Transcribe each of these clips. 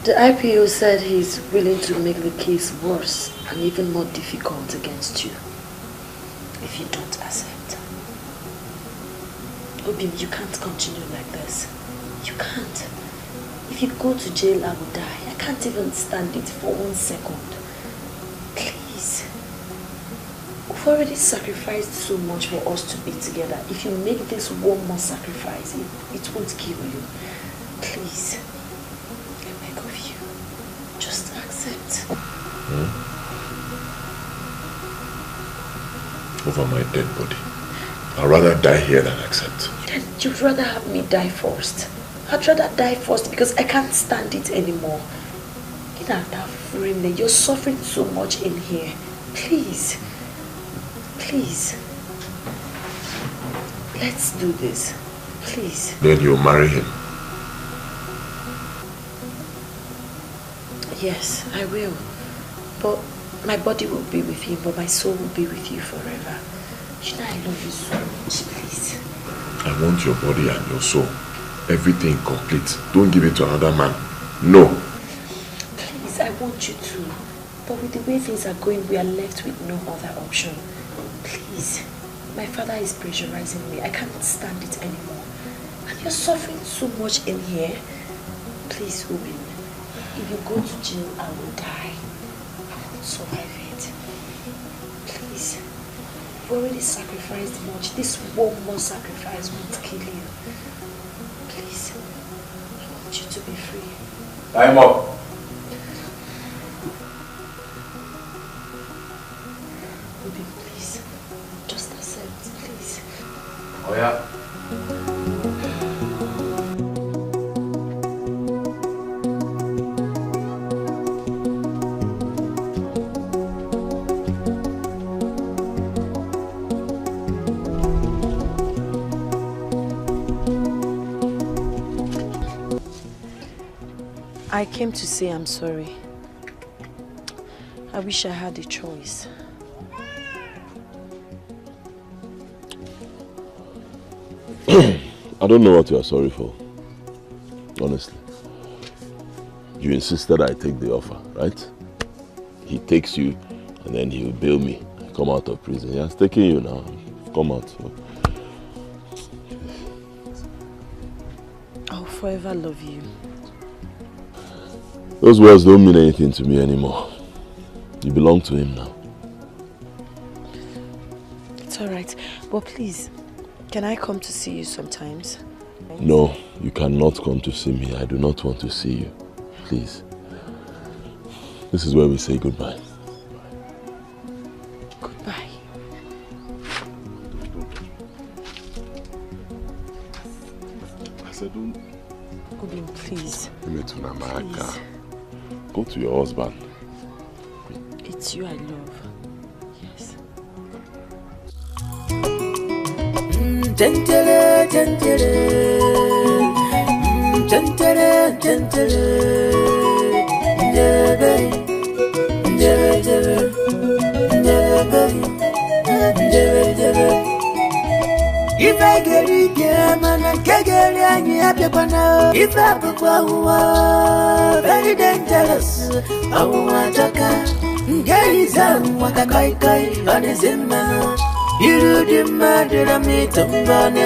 The IPO said he's willing to make the case worse and even more difficult against you if you don't accept. Obim, you can't continue like this. You can't. If you go to jail, I will die. I can't even stand it for 1 second. Please. We've already sacrificed so much for us to be together. If you make this one more sacrifice, it won't kill you. Please. I beg of you. Just accept. Over my dead body. I'd rather die here than accept. Then you'd rather have me die first. I'd rather die first because I can't stand it anymore. You're suffering so much in here. Please. Please. Let's do this. Please. Then you'll marry him. Yes, I will. But my body will be with him, but my soul will be with you forever. You know I love you so much, please. I want your body and your soul. Everything complete. Don't give it to another man. No. Please, I want you to. But with the way things are going, we are left with no other option. Please. My father is pressurizing me. I can't stand it anymore. And you're suffering so much in here. Please, Obin. If you go to jail, I will die. I won't survive it. Please. You've already sacrificed much. This one more sacrifice won't kill you. Please. I want you to be free. Time up. Obin, please. Just accept, please. Oh yeah. I came to say I'm sorry. I wish I had a choice. I don't know what you are sorry for. Honestly. You insisted I take the offer, right? He takes you and then he'll bail me. I come out of prison. He has taken you now. Come out. So. I'll forever love you. Those words don't mean anything to me anymore. You belong to him now. It's alright. But please, can I come to see you sometimes? No, you cannot come to see me. I do not want to see you. Please. This is where we say goodbye. Goodbye. I said don't. Obin, please. Please. Go to your husband. It's you I love. Yes. Gentile, gentile. Gentile, gentile. If I get it, man, I can't get any happy. If I go, very dangerous. I want to come. Get his own, what a kai on his man. You do the murder of me to run a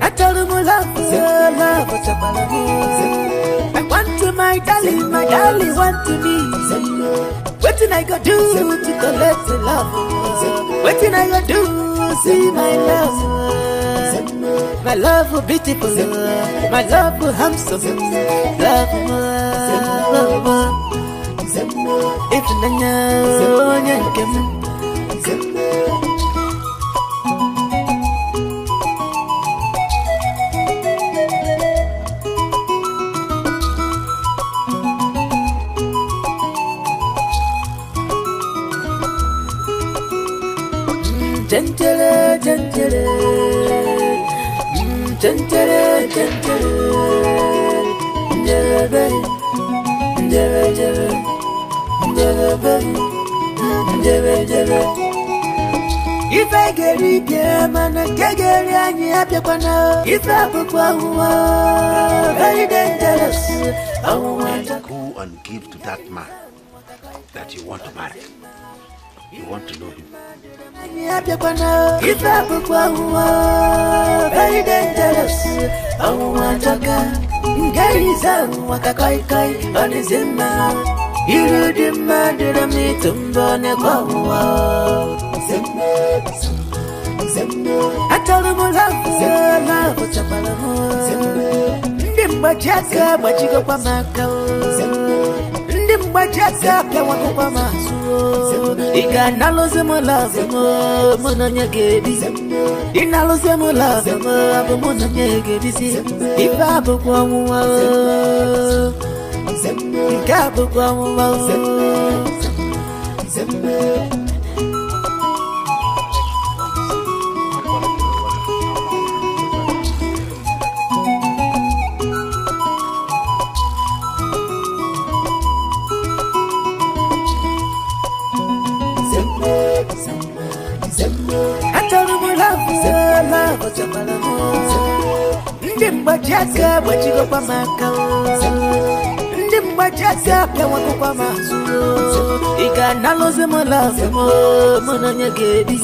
I told him love, what's up, I want to my darling want to me. What did I go do to collect the love? What did I go do? See my love. My love for beautiful, my love for handsome, love for if I know you can. Gentile, gentile, gentile, gentile, If I get it, man, I can't get any happy. If I put very dangerous, I want to go and give to that man that you want to marry. You want to know him. If I put very dangerous, I want to go. Get his own, what a kai on his man. You demand to meet him, don't go. I told him I love what's up. Nimba Jaka, but you go Pamaka. Nimba Jaka, Pamaka. Ika Nalosemo love, Monanya Gaby. Inalosemo love, Monanya Gaby. If I book one, Gabu. I told him I love what's up. Nimba Jaka, but you go Pamaka. Nimba Jaka, Pamaka Pamasu. Ika Nalosemo love, Monanya Gaby.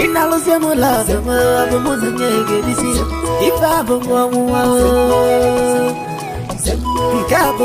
Inalosemo love, Monanya Gaby. If I book one, Gabu.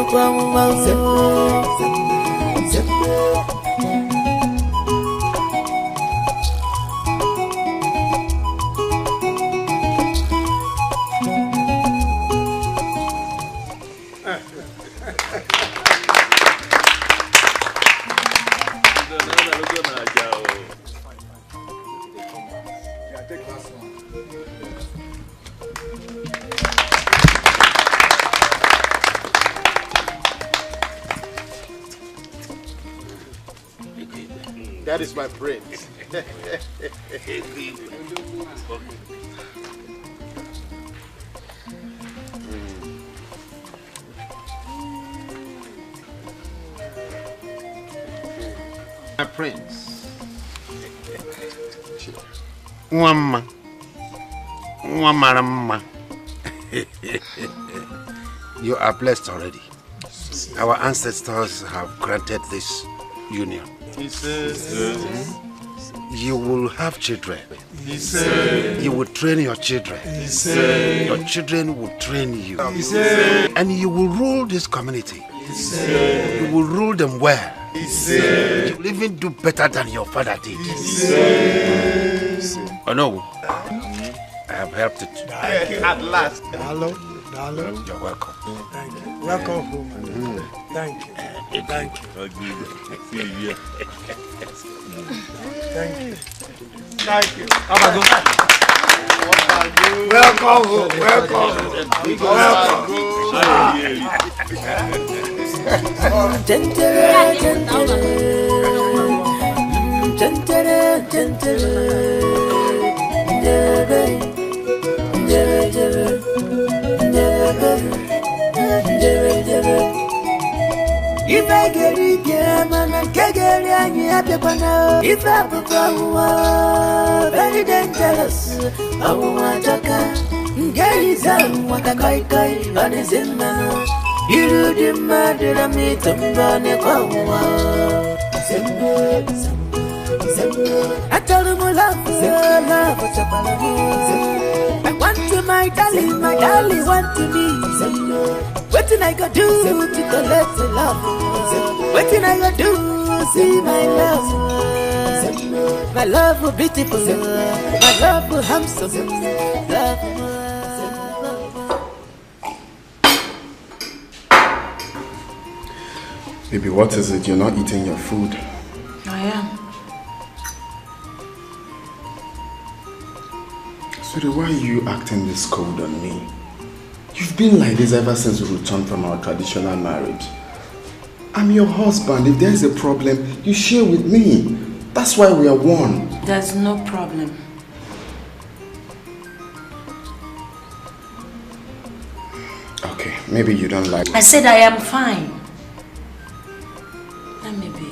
That is my prince. My prince. Wamma. You are blessed already. Our ancestors have granted this union. You will have children. You will train your children. Your children will train you. And you will rule this community. You will rule them well. You will even do better than your father did. Oh no, I have helped it. At last. Hello. You're welcome. Thank you. Welcome home. Thank you. Thank you. Thank you. Thank you. Welcome home. Welcome. If I get it, man, I can't get any happy. If I become very dangerous, I want to go. Get his own, what a kai on his man. You demand to meet him, don't go. I told him I love what's up. I want to my darling want to me. What did I go do to collect the love? What did I go do? See my love. My love for beautiful. My love for handsome. Baby, what is it? You're not eating your food. I am. Sweetie, why are you acting this cold on me? You've been like this ever since we returned from our traditional marriage. I'm your husband. If there's a problem, you share with me. That's why we are one. There's no problem. Okay, maybe you don't like... I said I am fine. Let me be.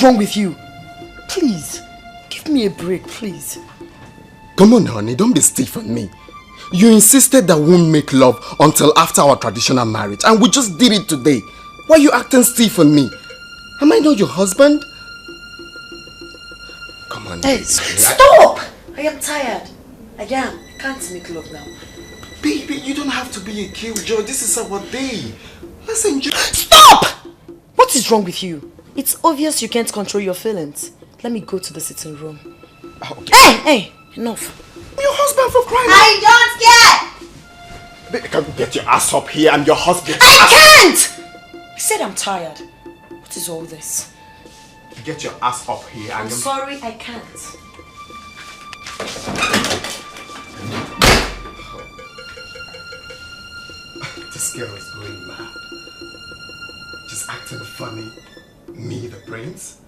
wrong with you? Please, give me a break, please. Come on, honey, don't be stiff on me. You insisted that we won't make love until after our traditional marriage, and we just did it today. Why are you acting stiff on me? Am I not your husband? Come on, Hey, baby. stop! I am tired. I am. I can't make love now. Baby, you don't have to be a killjoy. This is our day. Let's enjoy. Stop! What is wrong with you? It's obvious you can't control your feelings. Let me go to the sitting room. Okay. Hey, enough. Your husband for crying out. I don't care! Baby, come get your ass up here. I'm your husband. I can't! I said I'm tired. What is all this? Get your ass up here. I'm sorry, I can't. This girl is going mad. Just acting funny. Me, the prince?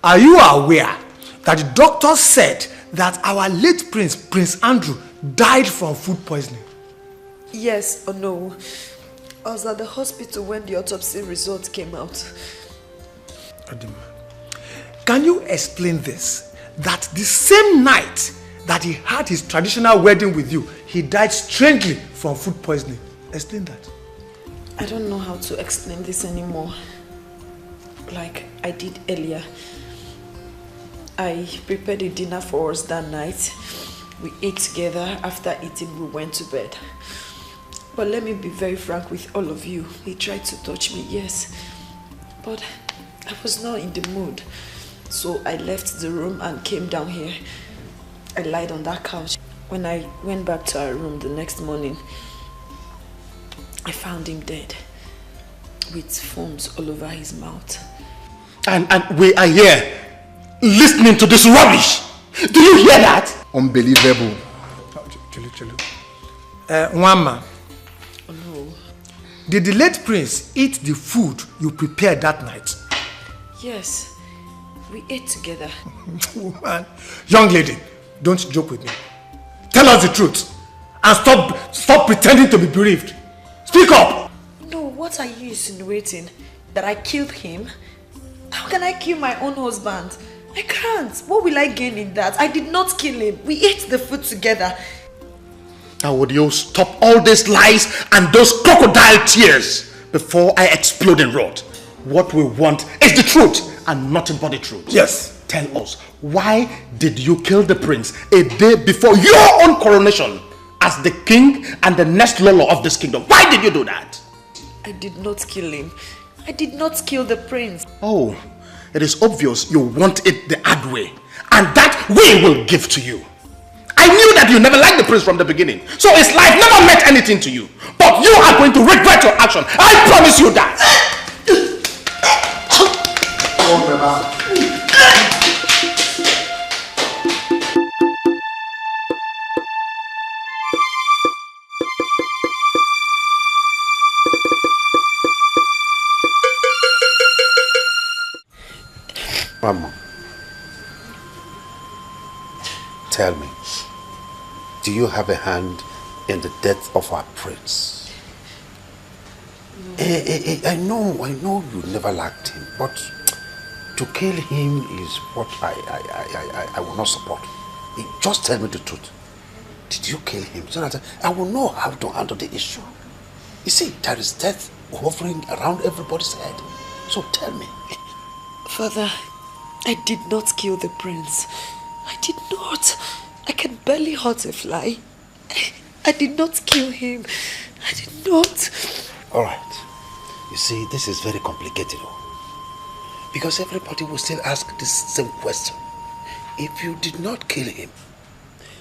Are you aware that the doctor said that our late prince, Prince Andrew, died from food poisoning? Yes or no? I was at the hospital when the autopsy result came out. Adima, can you explain this? That the same night that he had his traditional wedding with you, he died strangely from food poisoning. Explain that. I don't know how to explain this anymore. Like I did earlier. I prepared a dinner for us that night. We ate together. After eating, we went to bed. But let me be very frank with all of you. He tried to touch me, yes. But I was not in the mood. So I left the room and came down here. I lied on that couch. When I went back to our room the next morning, I found him dead with foams all over his mouth. And we are here listening to this rubbish. Do you hear that? Unbelievable. Wama. Oh no. Did the late prince eat the food you prepared that night? Yes. We ate together. Woman. Young lady, don't joke with me. Tell us the truth. And stop pretending to be bereaved. Speak Speak up! No, what are you insinuating? That I killed him? How can I kill my own husband? I can't. What will I gain in that? I did not kill him. We ate the food together. Now would you stop all these lies and those crocodile tears before I explode in wrath? What we want is the truth and nothing but the truth. Yes. Tell us, why did you kill the prince a day before your own coronation as the king and the next ruler of this kingdom? Why did you do that? I did not kill him. I did not kill the prince. Oh, it is obvious you want it the hard way. And that we will give to you. I knew that you never liked the prince from the beginning. So his life never meant anything to you. But you are going to regret your action. I promise you that. Mama, tell me, do you have a hand in the death of our prince? I know you never liked him, but to kill him is what I will not support. Just tell me the truth. Did you kill him? So that I will know how to handle the issue. You see, there is death hovering around everybody's head. So tell me. Father, I did not kill the prince. I did not. I can barely hurt a fly. I did not kill him. I did not. Alright. You see, this is very complicated. Because everybody will still ask this same question. If you did not kill him,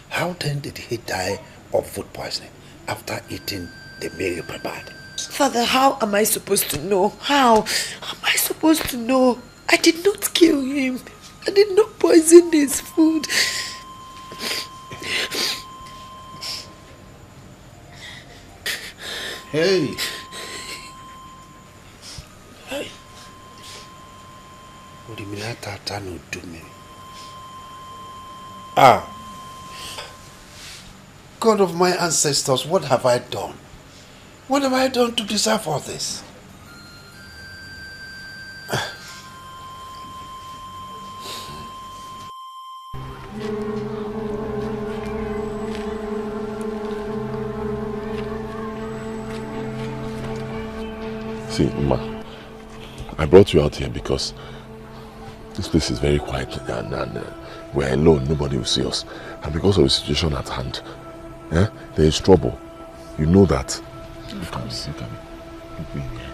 how then did he die of food poisoning after eating the meal you prepared? Father, how am I supposed to know? How am I supposed to know? I did not kill him. I did not poison his food. Hey. Ah. God of my ancestors, what have I done? What have I done to deserve all this? See, Ma, I brought you out here because this place is very quiet and we're alone, nobody will see us. And because of the situation at hand, there is trouble. You know that. Of course. Look me here.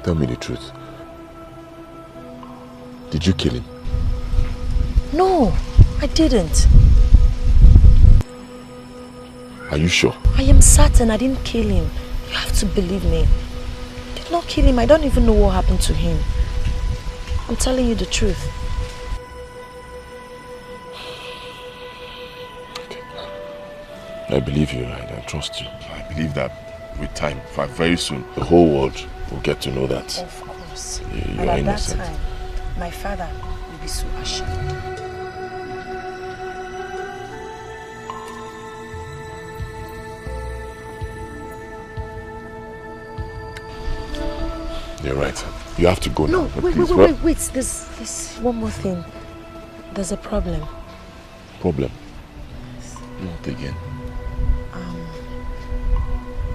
Tell me the truth. Did you kill him? No, I didn't. Are you sure? I am certain I didn't kill him. You have to believe me. I did not kill him. I don't even know what happened to him. I'm telling you the truth. I believe you're right. I trust you. I believe that with time, very soon, the whole world will get to know that. Of course. You and are at innocent. that time, my father will be so ashamed. You're right. You have to go now. No, wait. There's one more thing. There's a problem. Problem? What again?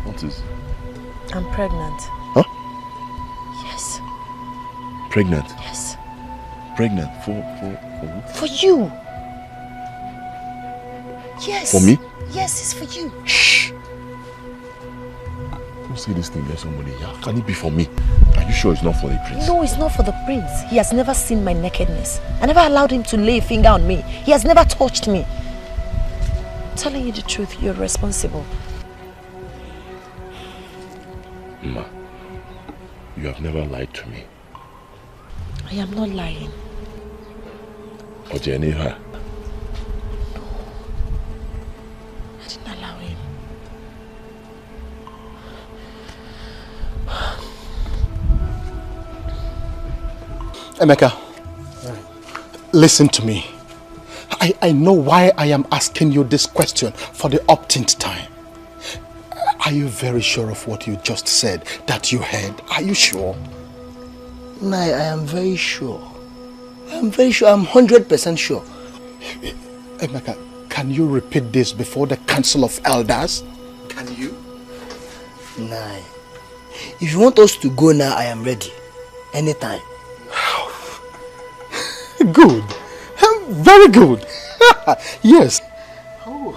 What is? I'm pregnant. Huh? Yes. Pregnant? Yes. Pregnant? For who? For you. Yes. For me? Yes, it's for you. Shh. Don't say this thing, let somebody hear. Can it be for me? Are you sure it's not for the prince? No, it's not for the prince. He has never seen my nakedness. I never allowed him to lay a finger on me. He has never touched me. I'm telling you the truth, you're responsible. Ma, you have never lied to me. I am not lying. Or Jenny her? No. I didn't allow him. Emeka, listen to me. I know why I am asking you this question for the umpteenth time. Are you very sure of what you just said that you heard? Are you sure? Nai, I am very sure. I'm very sure. I'm 100% sure. Emeka, can you repeat this before the Council of Elders? Can you? Nai, if you want us to go now, I am ready. Anytime. Good. Very good. Yes. Oh.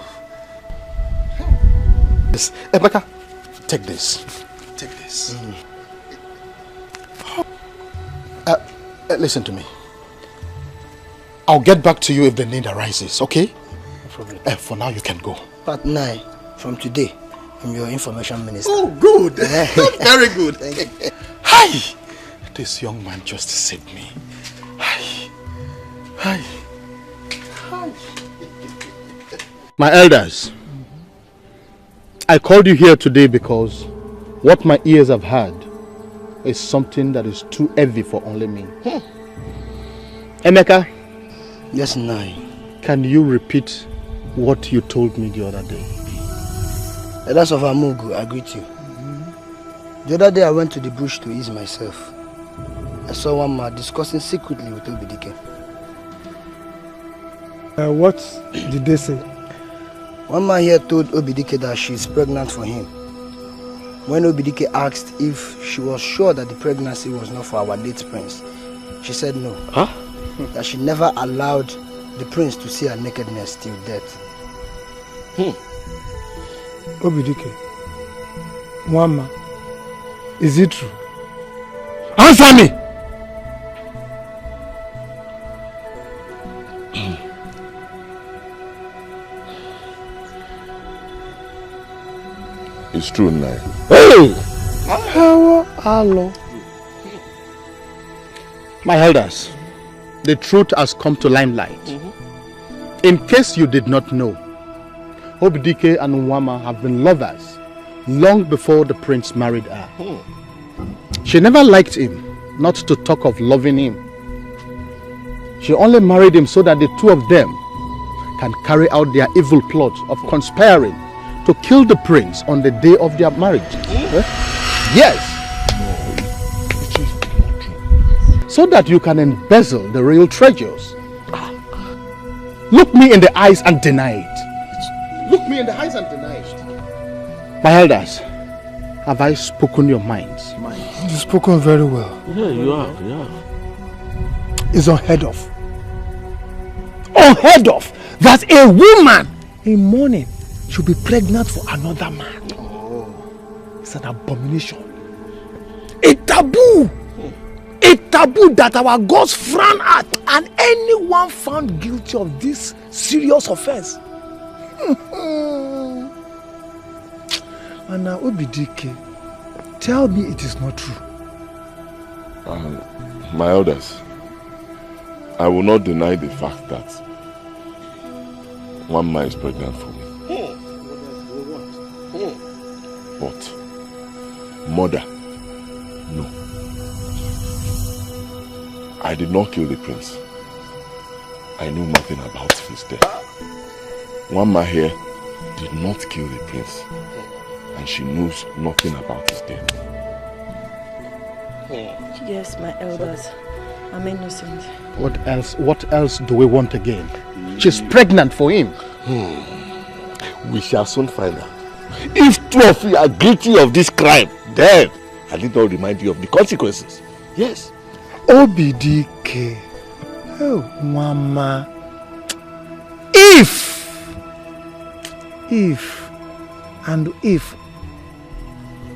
Yes. Emeka, take this. Take this. Listen to me. I'll get back to you if the need arises, okay? No problem. For now, you can go. But Nai, from today, I'm your information minister. Oh, good. Very good. Hi. This young man just saved me. Hi. Hi. Hi. My elders, I called you here today because what my ears have heard is something that is too heavy for only me. Emeka. Yes, Nai. Can you repeat what you told me the other day? Elders of Amugu, I greet you. The other day I went to the bush to ease myself. I saw one man discussing secretly with Dikeh. What did they say? One man here told Dikeh that she is pregnant for him. When Dikeh asked if she was sure that the pregnancy was not for our late prince, she said no. Huh? That she never allowed the prince to see her nakedness till death. Dikeh, Mama, is it true? Answer me! It's true, Nai. Hey! Hello. My elders, the truth has come to limelight. In case you did not know, Dikeh and Nwama have been lovers long before the prince married her. She never liked him, not to talk of loving him. She only married him so that the two of them can carry out their evil plot of conspiring to kill the prince on the day of their marriage. Yes. So that you can embezzle the real treasures. Look me in the eyes and deny it. Look me in the eyes and deny it. My elders, have I spoken your minds? You've spoken very well. Yeah, you have, yeah. It's unheard of. Unheard of that a woman in mourning should be pregnant for another man. It's an abomination. A taboo. A taboo that our gods frown at, and anyone found guilty of this serious offense. And now, Dikeh, tell me it is not true. My elders, I will not deny the fact that Mama is pregnant for me. But mother, no. I did not kill the prince. I knew nothing about his death. Mama here did not kill the prince, and she knows nothing about his death. Yes, my elders, I'm innocent. What else do we want again? She's pregnant for him. We shall soon find out. If two of you are guilty of this crime, then I need not remind you of the consequences. Yes. Dikeh. Oh, Mama. If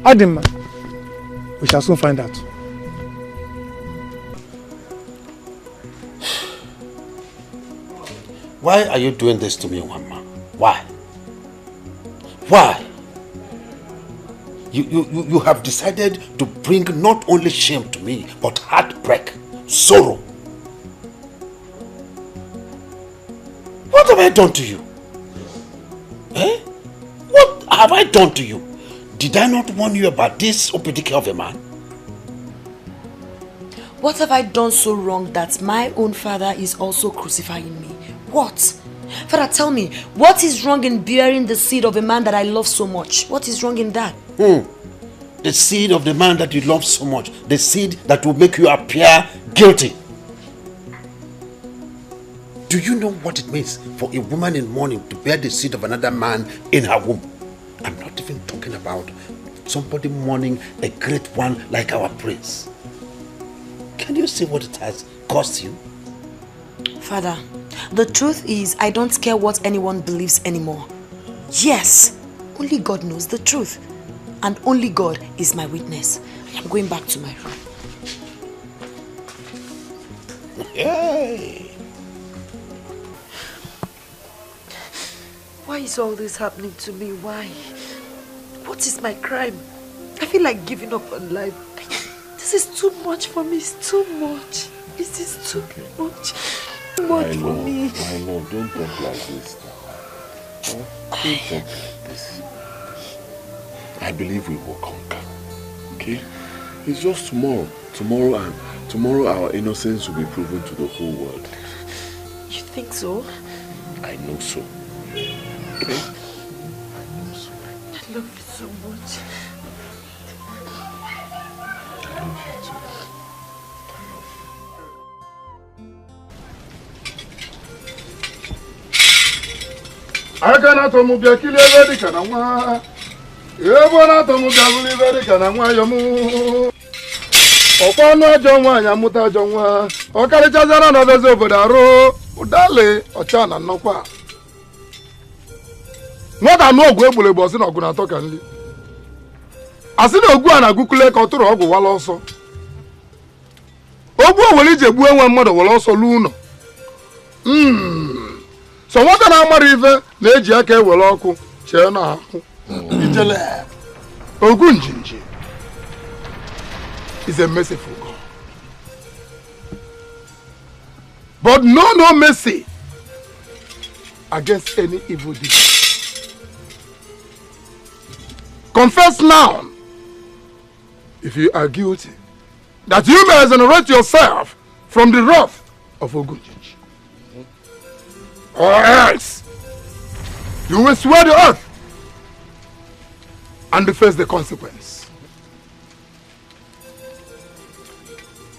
Adima, we shall soon find out. Why are you doing this to me, Mama? Why? Why? You have decided to bring not only shame to me, but heartbreak, sorrow. What have I done to you? Eh? What have I done to you? Did I not warn you about this Dikeh of a man? What have I done so wrong that my own father is also crucifying me? What? Father, tell me, what is wrong in bearing the seed of a man that I love so much? What is wrong in that? The seed of the man that you love so much. The seed that will make you appear guilty. Do you know what it means for a woman in mourning to bear the seed of another man in her womb? I'm not even talking about somebody mourning a great one like our prince. Can you see what it has cost you? Father, the truth is I don't care what anyone believes anymore. Yes, only God knows the truth. And only God is my witness. I'm going back to my room. Yay! Why is all this happening to me? Why? What is my crime? I feel like giving up on life. This is too much for me. It's too much. This is too much. Too much for me. I know. Don't think like this now. Don't think like this. I believe we will conquer. Okay? It's just tomorrow. Tomorrow our innocence will be proven to the whole world. You think so? I know so. Okay? I know so. I love you so much. I love you too. I cannot move the killer very can Ebona to move the very can Opano Jonwa Yamuta Jonwa Okari Chazana no Vezo Bodaro Udale Ochana Nokwa Not a no Gwebule Bosin or Gunatokanli Asino Guana Gukule Koturo Ogu Wal also Obu Welije Buen mother will also luno. So what an amarive Naija will oku Chena Ijele Ogunjinji is a merciful God. But no mercy against any evil deed. Confess now, if you are guilty, that you may exonerate yourself from the wrath of Ogunjinji. Or else, you will swear the earth and face the consequence.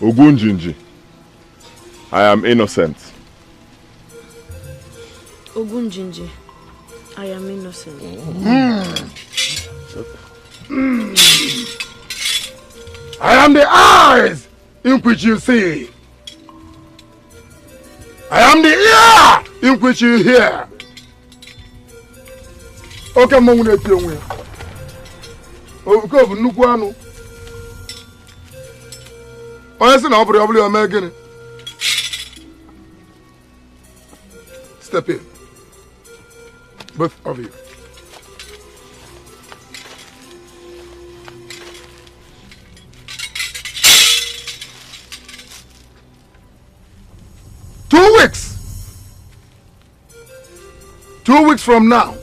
Ogunjinji, I am innocent. Ogunjinji, I am innocent. I am the eyes in which you see. I am the ear in which you hear. Okay, Mongune Pyongwe. Okay, Nukwano. Honestly, now probably I'm making it. Step in. Both of you. Two weeks from now,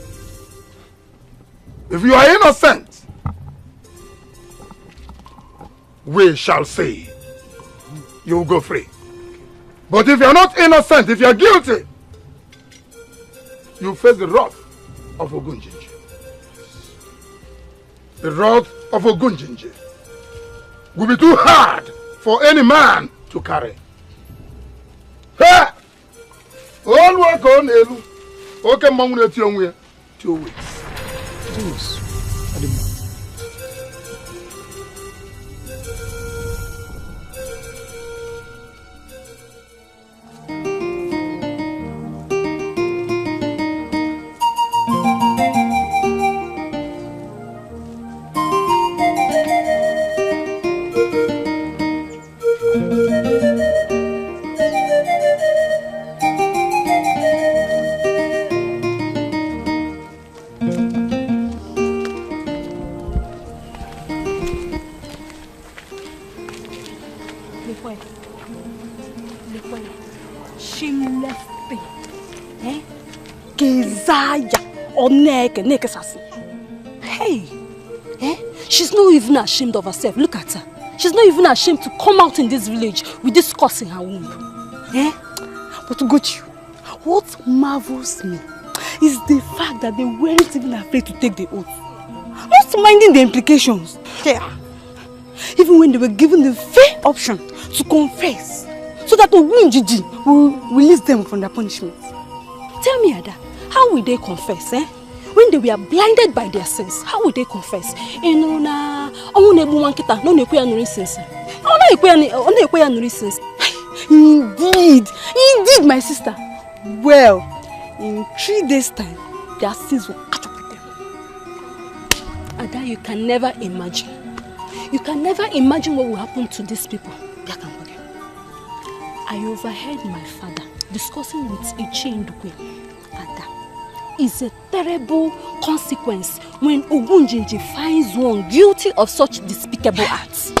if you are innocent, we shall say you will go free. But if you are not innocent, if you are guilty, you face the wrath of Ogunjinji. The wrath of Ogunjinji will be too hard for any man to carry. Hey! All work on Elu. Okay, Mom, let you away 2 weeks. Yes. Hey, she's not even ashamed of herself. Look at her. She's not even ashamed to come out in this village with this curse in her womb. But Ugochi, What marvels me is the fact that they weren't even afraid to take the oath. Not minding the implications. Yeah. Even when they were given the fair option to confess, so that Ogunjiji will release them from their punishment. Tell me, Ada, how will they confess, eh? When they were blinded by their sins, how will they confess? Indeed, my sister. Well, in 3 days' time, their sins will catch up with them. Ada, you can never imagine. You can never imagine what will happen to these people. I overheard my father discussing with Ichi Ndukwe. Ada, it's a terrible consequence when Ogunjinji finds one guilty of such despicable acts.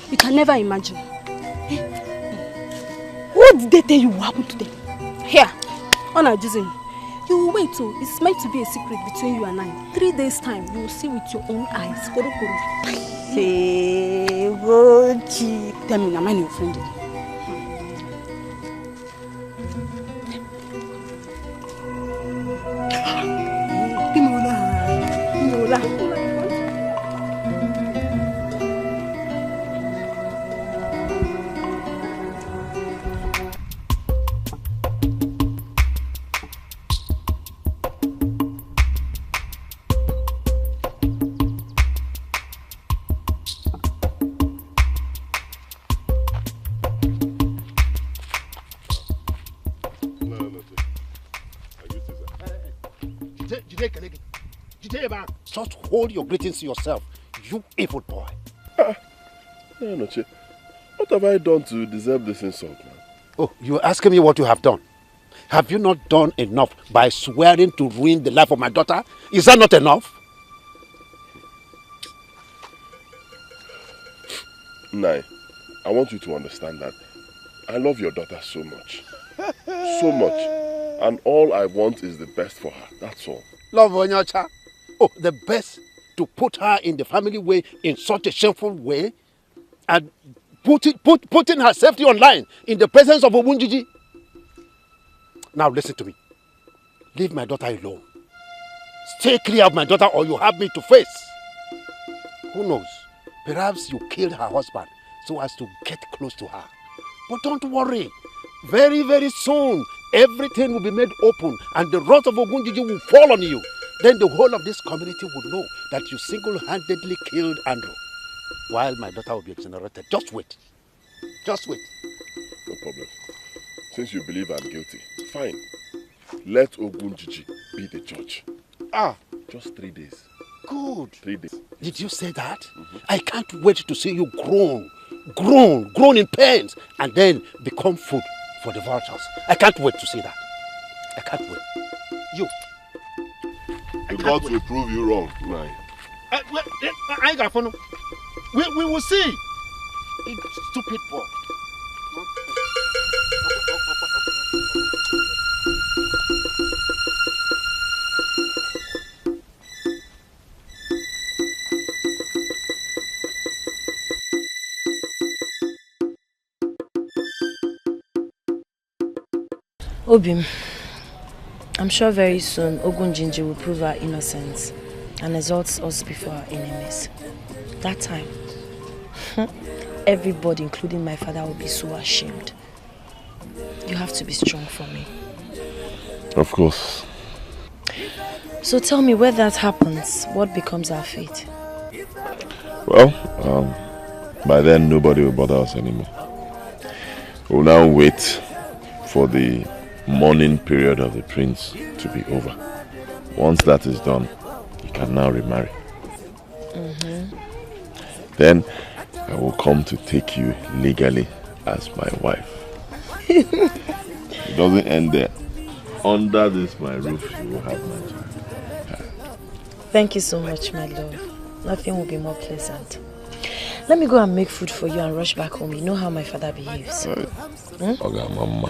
You can never imagine. What did they tell you will happen to them? Here, Honor Jizim, you will wait till it's meant to be a secret between you and I. 3 days' time, you will see with your own eyes. Koro koro. Hey, Gochi. Tell me, am I your friend? Just hold your greetings to yourself, you evil boy. Edochie, what have I done to deserve this insult, man? Oh, you're asking me what you have done. Have you not done enough by swearing to ruin the life of my daughter? Is that not enough? Nai, I want you to understand that I love your daughter so much. So much. And all I want is the best for her. That's all. Love Onyacha. Oh, the best to put her in the family way in such a shameful way and putting her safety online in the presence of Ogunjiji. Now listen to me. Leave my daughter alone. Stay clear of my daughter or you have me to face. Who knows? Perhaps you killed her husband so as to get close to her. But don't worry. Very, very soon, everything will be made open and the wrath of Ogunjiji will fall on you. Then the whole of this community would know that you single-handedly killed Andrew, while my daughter will be exonerated. Just wait. Just wait. No problem. Since you believe I'm guilty, fine. Let Ogunjiji be the judge. Just 3 days. Good. 3 days. Did you say that? I can't wait to see you grown in pains, and then become food for the vultures. I can't wait to see that. I can't wait. You. The gods will prove you wrong, Nai. I got fun. We will see. Stupid boy. Obim, I'm sure very soon Ogunjinji will prove our innocence and exalt us before our enemies. That time, everybody, including my father, will be so ashamed. You have to be strong for me. Of course. So tell me, where that happens, what becomes our fate? Well, by then nobody will bother us anymore. We'll now wait for the mourning period of the prince to be over. Once that is done, he can now remarry. Then I will come to take you legally as my wife. It doesn't end there. Under this my roof, you will have my child. Thank you so much, my love. Nothing will be more pleasant. Let me go and make food for you and rush back home. You know how my father behaves. Okay, mama.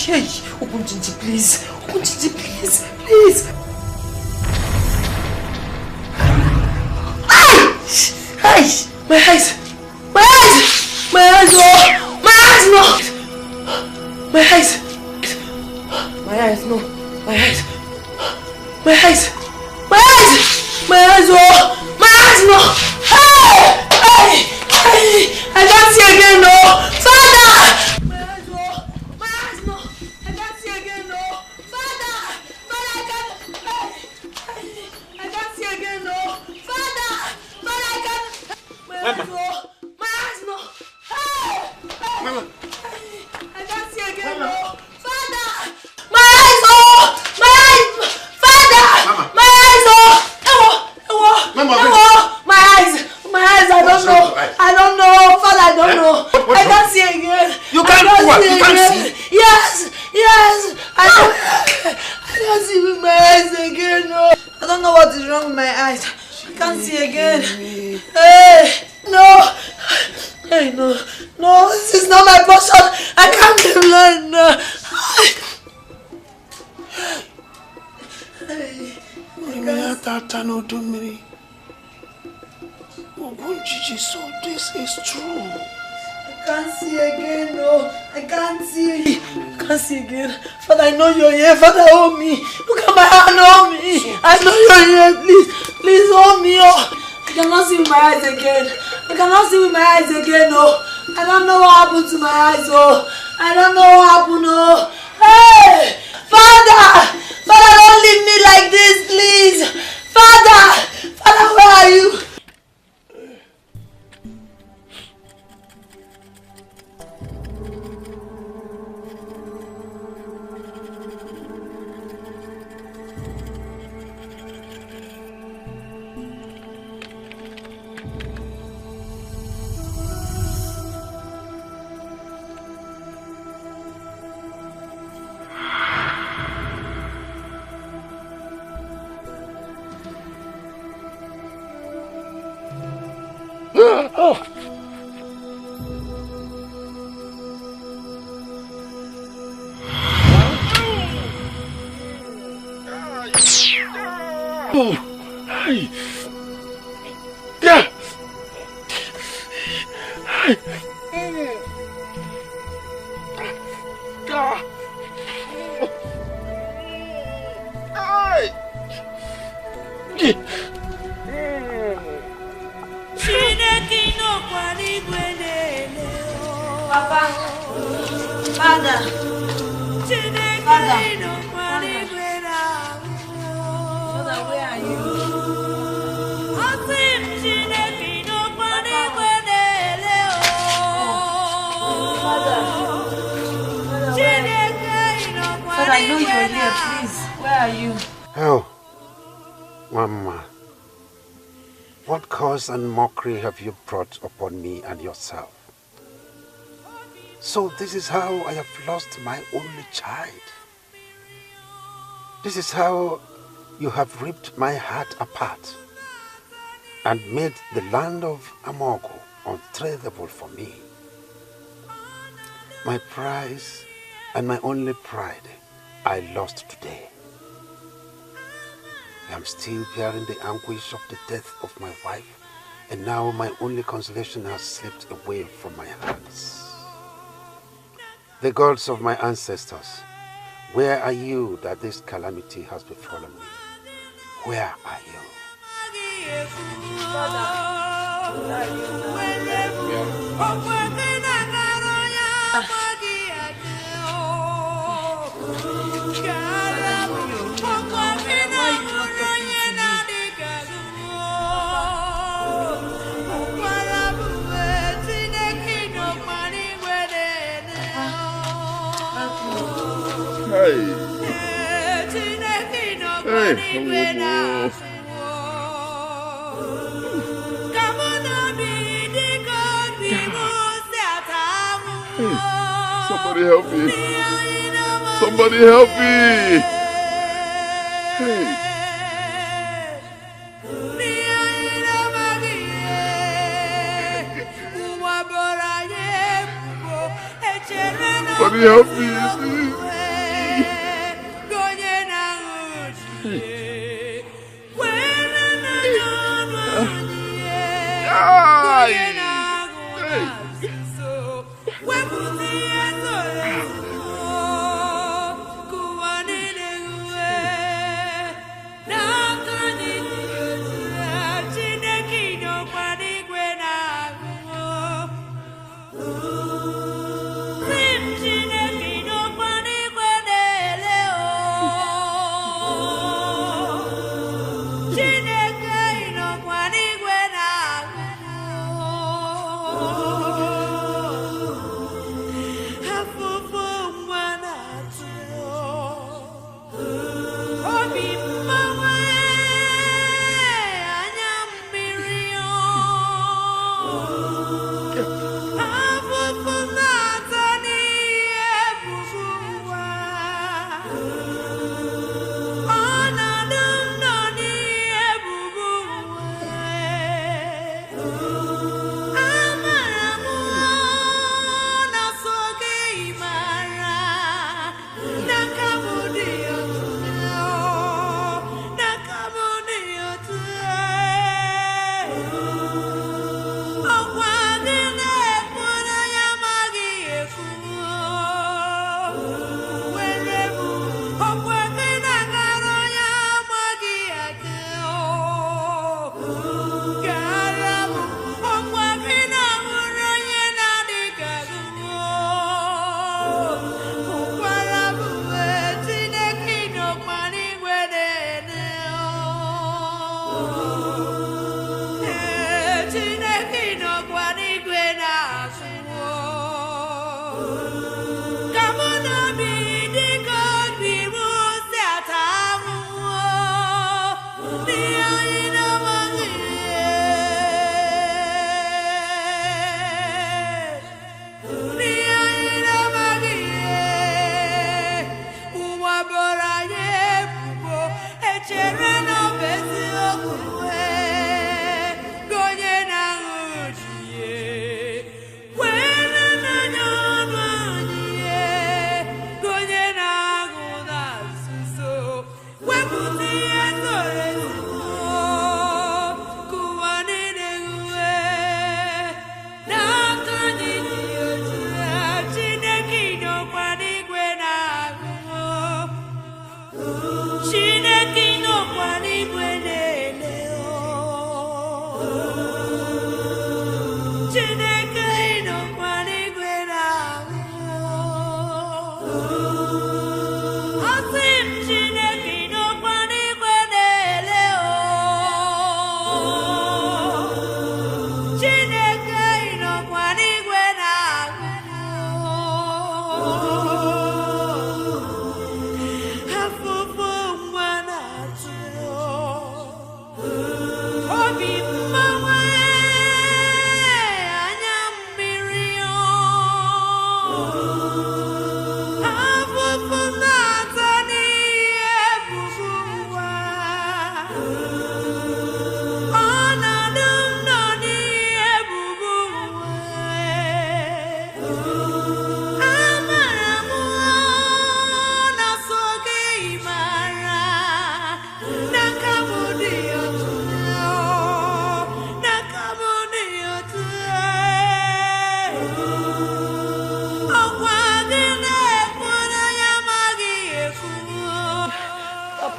Hey, open Gingy, please. Open Gingy, please. Please. Hey! My eyes! My eyes! My eyes! Oh! My eyes! No! My eyes! My eyes! No! My eyes! My eyes! My eyes! My eyes! Oh! My eyes! No! Hey! Hey! Hey! I can't see again! No! Father! My eyes! Oh! My eyes! No! I can't see again! No! Father! Father! I can't! Hey! I can't see again! No! Father! Father! I can't! Mama. My eyes, no! Hey! Hey! Mama. I can't see again, no! Father! My eyes, oh! My eyes! Father! Mama. My eyes, oh! Mama, my eyes! My eyes, I don't know! I don't know! Father, I don't know! I can't see again! You can't what? You can't see? Yes! Yes! I can't see with my eyes again, no! I don't know what is wrong with my eyes. I can't see again. Hey! No! Hey, no! No! This is not my portion! I can't be blind now! So this is true. I can't see again, no! I can't see! I can't see again. Father, I know you're here. Father, hold me! Look at my hand, hold me! I know you're here, please! Please hold me! Oh. I cannot see with my eyes again. I cannot see with my eyes again, no. I don't know what happened to my eyes, oh. I don't know what happened, oh. Hey! Father! Father, don't leave me like this, please! Father! Father, where are you? Oh. Oh. Hey. Yeah. Hey. Papa. Father. Father. Father, where are you? Father, I know you're here, please. Where are you? Oh, Mama. What curse and mockery have you brought upon me and yourself? So this is how I have lost my only child. This is how you have ripped my heart apart and made the land of Amogo untradeable for me. My prize and my only pride I lost today. I am still bearing the anguish of the death of my wife, and now my only consolation has slipped away from my hands. The gods of my ancestors, where are you that this calamity has befallen me? Where are you? Hey. Hey. Somebody help me. Somebody help me. Hey. Somebody help me.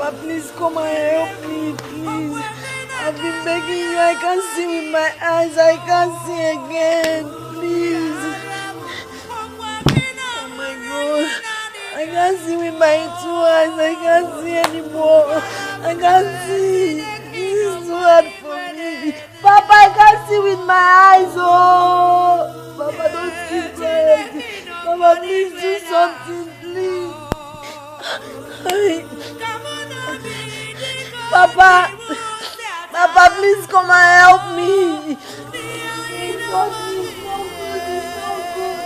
Papa, please come and help me, please. I've been begging you. I can't see with my eyes. I can't see again. Please. Oh my God. I can't see with my 2 eyes. I can't see anymore. I can't see. This is too hard for me. Papa, I can't see with my eyes. Oh. Papa, don't keep quiet. Papa, please do something, please. Papa, Papa, please come and help me. It's not good. It's not good.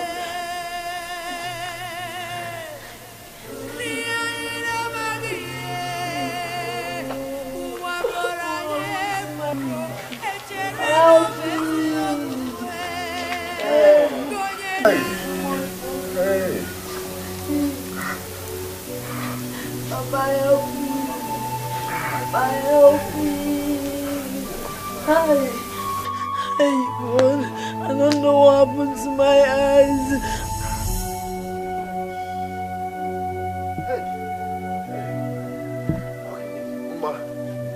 Help me. Hey. Papa, help me. Papa, help me. Hi. Hey, God. I don't know what happened to my eyes.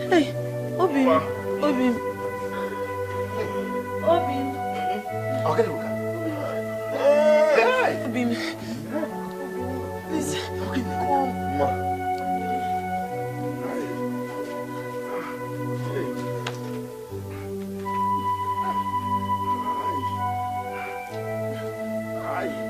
Hey, Obi. Obi. Obi. Okay, look. Hey. Obi. Please, come. Where are you?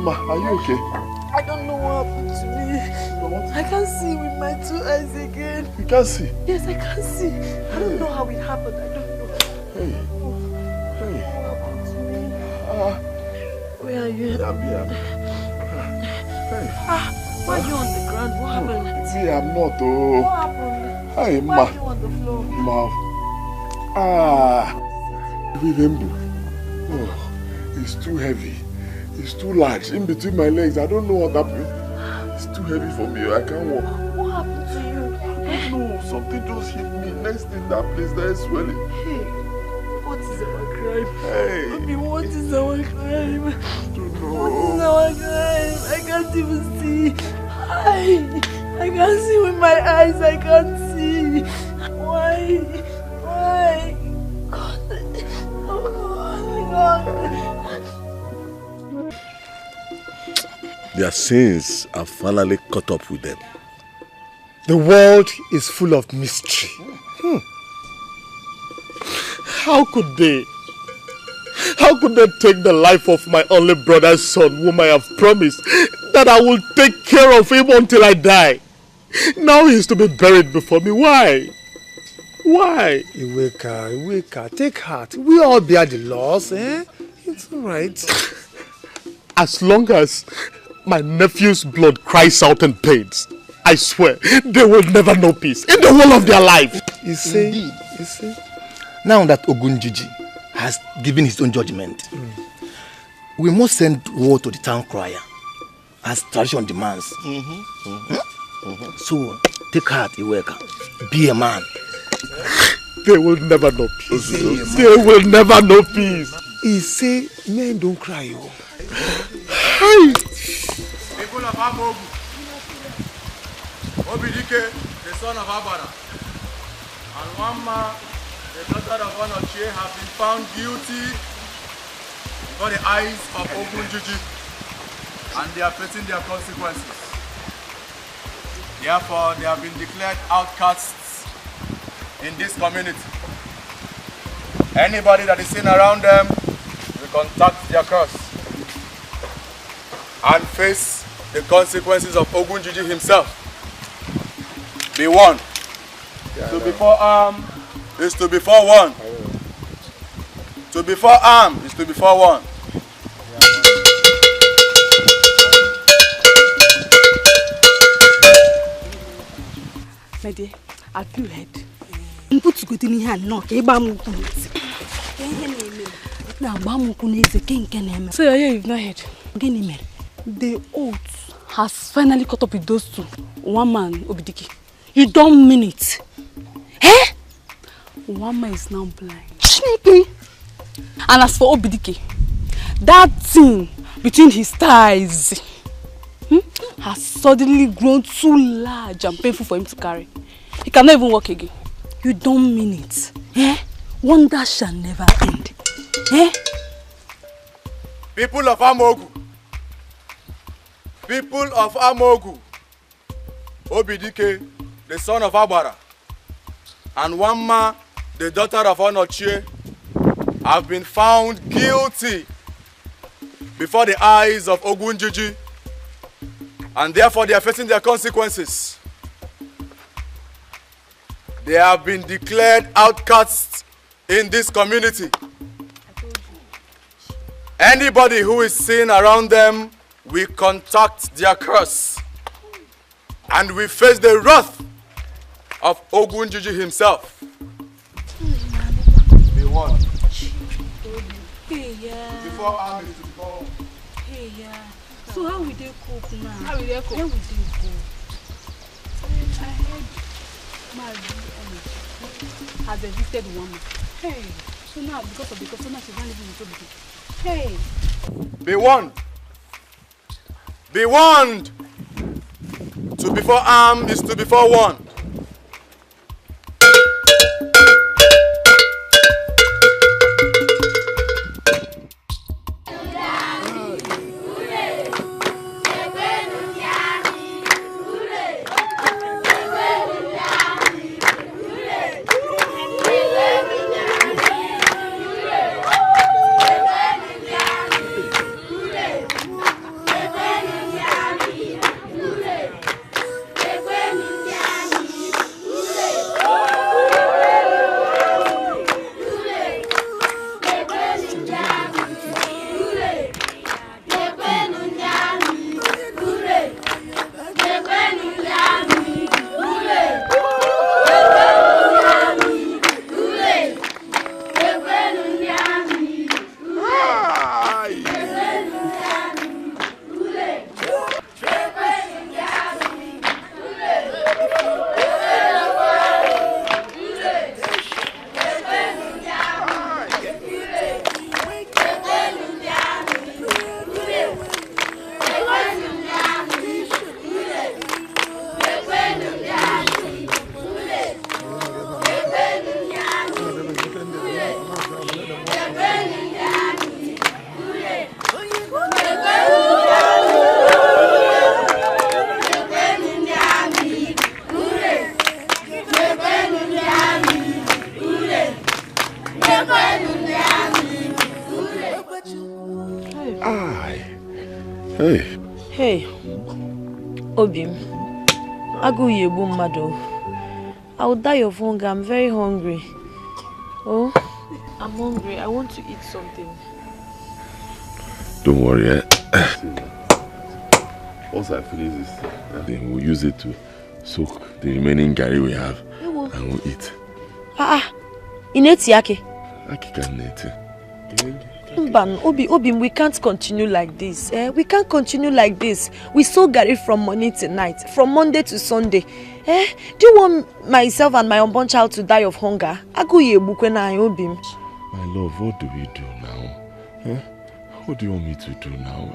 Ma, are you okay? I don't know what happened to me. I can't see with my 2 eyes again. You can't see? Yes, I can't see. I don't know how it happened. I don't know. Hey. Hey. What happened to me? Where are you? Hey. Why are you on the ground? What happened? See, I'm not. Oh. What happened? Hey, Why Ma. are you on the floor? Remember. Oh, it's too heavy. It's too large in between my legs. I don't know what happened. It's too heavy for me. I can't walk. What happened to you? I don't know. Something just hit me. Next thing, that place there is swelling. Hey, what is our crime? Hey. Baby, what is our crime? I don't know. What is our crime? I can't even see. I can't see with my eyes. I can't see. Why? Why? God. Oh God. Their sins have finally caught up with them. The world is full of mystery. How could they take the life of my only brother's son, whom I have promised that I will take care of him until I die? Now he is to be buried before me. Why? Why? Iweka, take heart. We all bear the loss, eh? It's all right. As long as my nephew's blood cries out in pains, I swear, they will never know peace in the whole of their life. You see? Now that Ogunjiji has given his own judgment, we must send word to the town crier, as tradition demands. So, take heart, Iweka. Be a man. They will never know peace. They will never know peace. He say, men don't cry. Hi. People of Amogu, Dikeh, the son of Abara, and Wamma, the daughter of Onochie, have been found guilty before the eyes of Ogunjiji, and they are facing their consequences. Therefore, they have been declared outcasts in this community. Anybody that is seen around them will contact their curse and face the consequences of Ogunjiji himself. Be one. To be forearmed is to be forewarned. To be forearmed is to be forewarned. My dear, I feel head. Put to go to me hand knock. So yeah, you've not heard. The oath has finally caught up with those two. One man, Obidike. You don't mean it. Eh? One man is now blind. And as for Obidike, that thing between his thighs has suddenly grown too large and painful for him to carry. He cannot even walk again. You don't mean it. Eh? Wonder shall never end. Eh? People of Amogu. People of Amogu. Obidike, the son of Abara, and Wamma, the daughter of Onochie, have been found guilty before the eyes of Ogunjiji, and therefore they are facing their consequences. They have been declared outcasts in this community. Anybody who is seen around them will contact their curse, and we face the wrath of Ogunjiji himself. Be one. Before army to go. Hey, yeah. So how will they cope now? How will they cope? Where will they go? I heard my has existed one. Hey. So now because of the customer she's not living with Obidike. Hey. Be warned. Be warned. To before armed is to before warned. I will die of hunger. I'm very hungry. Oh, I'm hungry. I want to eat something. Don't worry. Once I finish this, then we'll use it to soak the remaining garri we have and we'll eat. Ineti yake? Aki can eat. Obim, we can't continue like this. We can't continue like this. We soak garri from morning to night, from Monday to Sunday. Do you want myself and my unborn child to die of hunger? Obim. My love, what do we do now? What do you want me to do now?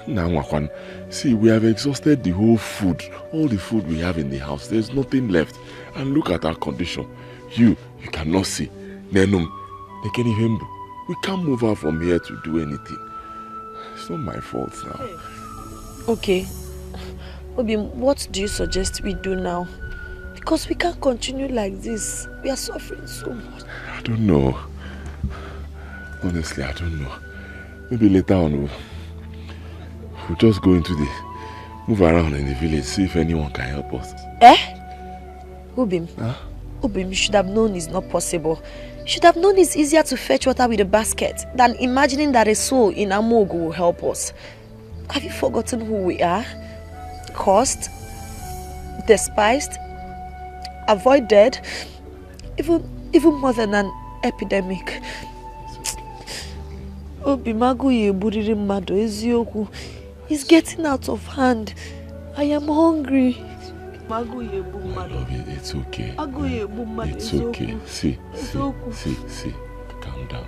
Now, see, we have exhausted the whole food, all the food we have in the house. There's nothing left. And look at our condition. You cannot see. We can't move out from here to do anything. It's not my fault now. Okay. Obim, what do you suggest we do now? Because we can't continue like this. We are suffering so much. I don't know. Honestly, I don't know. Maybe later on we'll just go move around in the village, see if anyone can help us. Obim. Obim, you should have known it's not possible. You should have known it's easier to fetch water with a basket than imagining that a soul in Amogu will help us. Have you forgotten who we are? Cursed? Despised? avoided, even more than an epidemic. It's getting out of hand. I am hungry. My love, it's okay. It's okay. See. Calm down.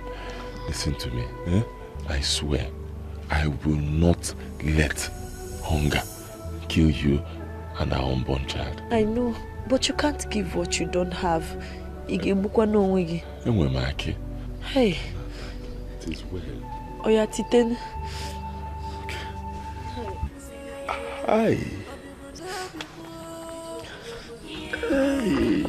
Listen to me. Eh? I swear, I will not let hunger kill you and our unborn child. I know, but you can't give what you don't have. Hey. It is well. Oya titen. Okay. Hi. Hey.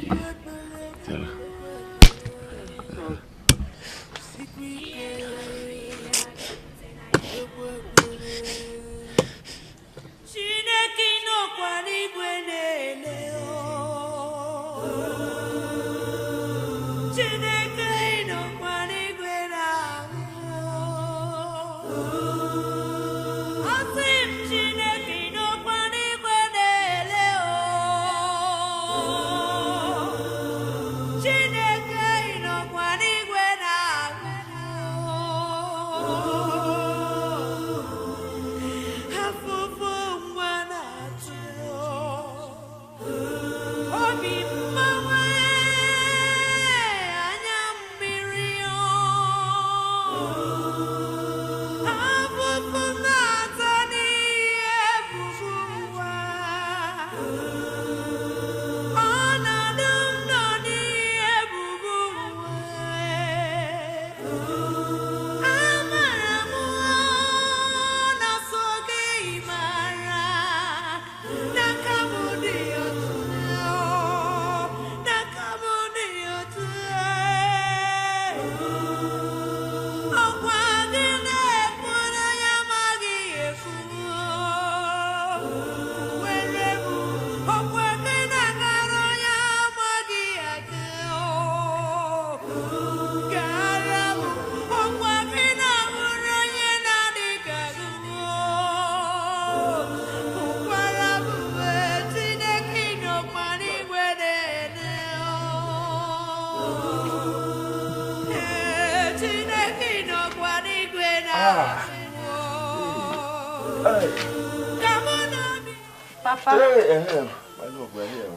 Papa. Hey, my love, we're here.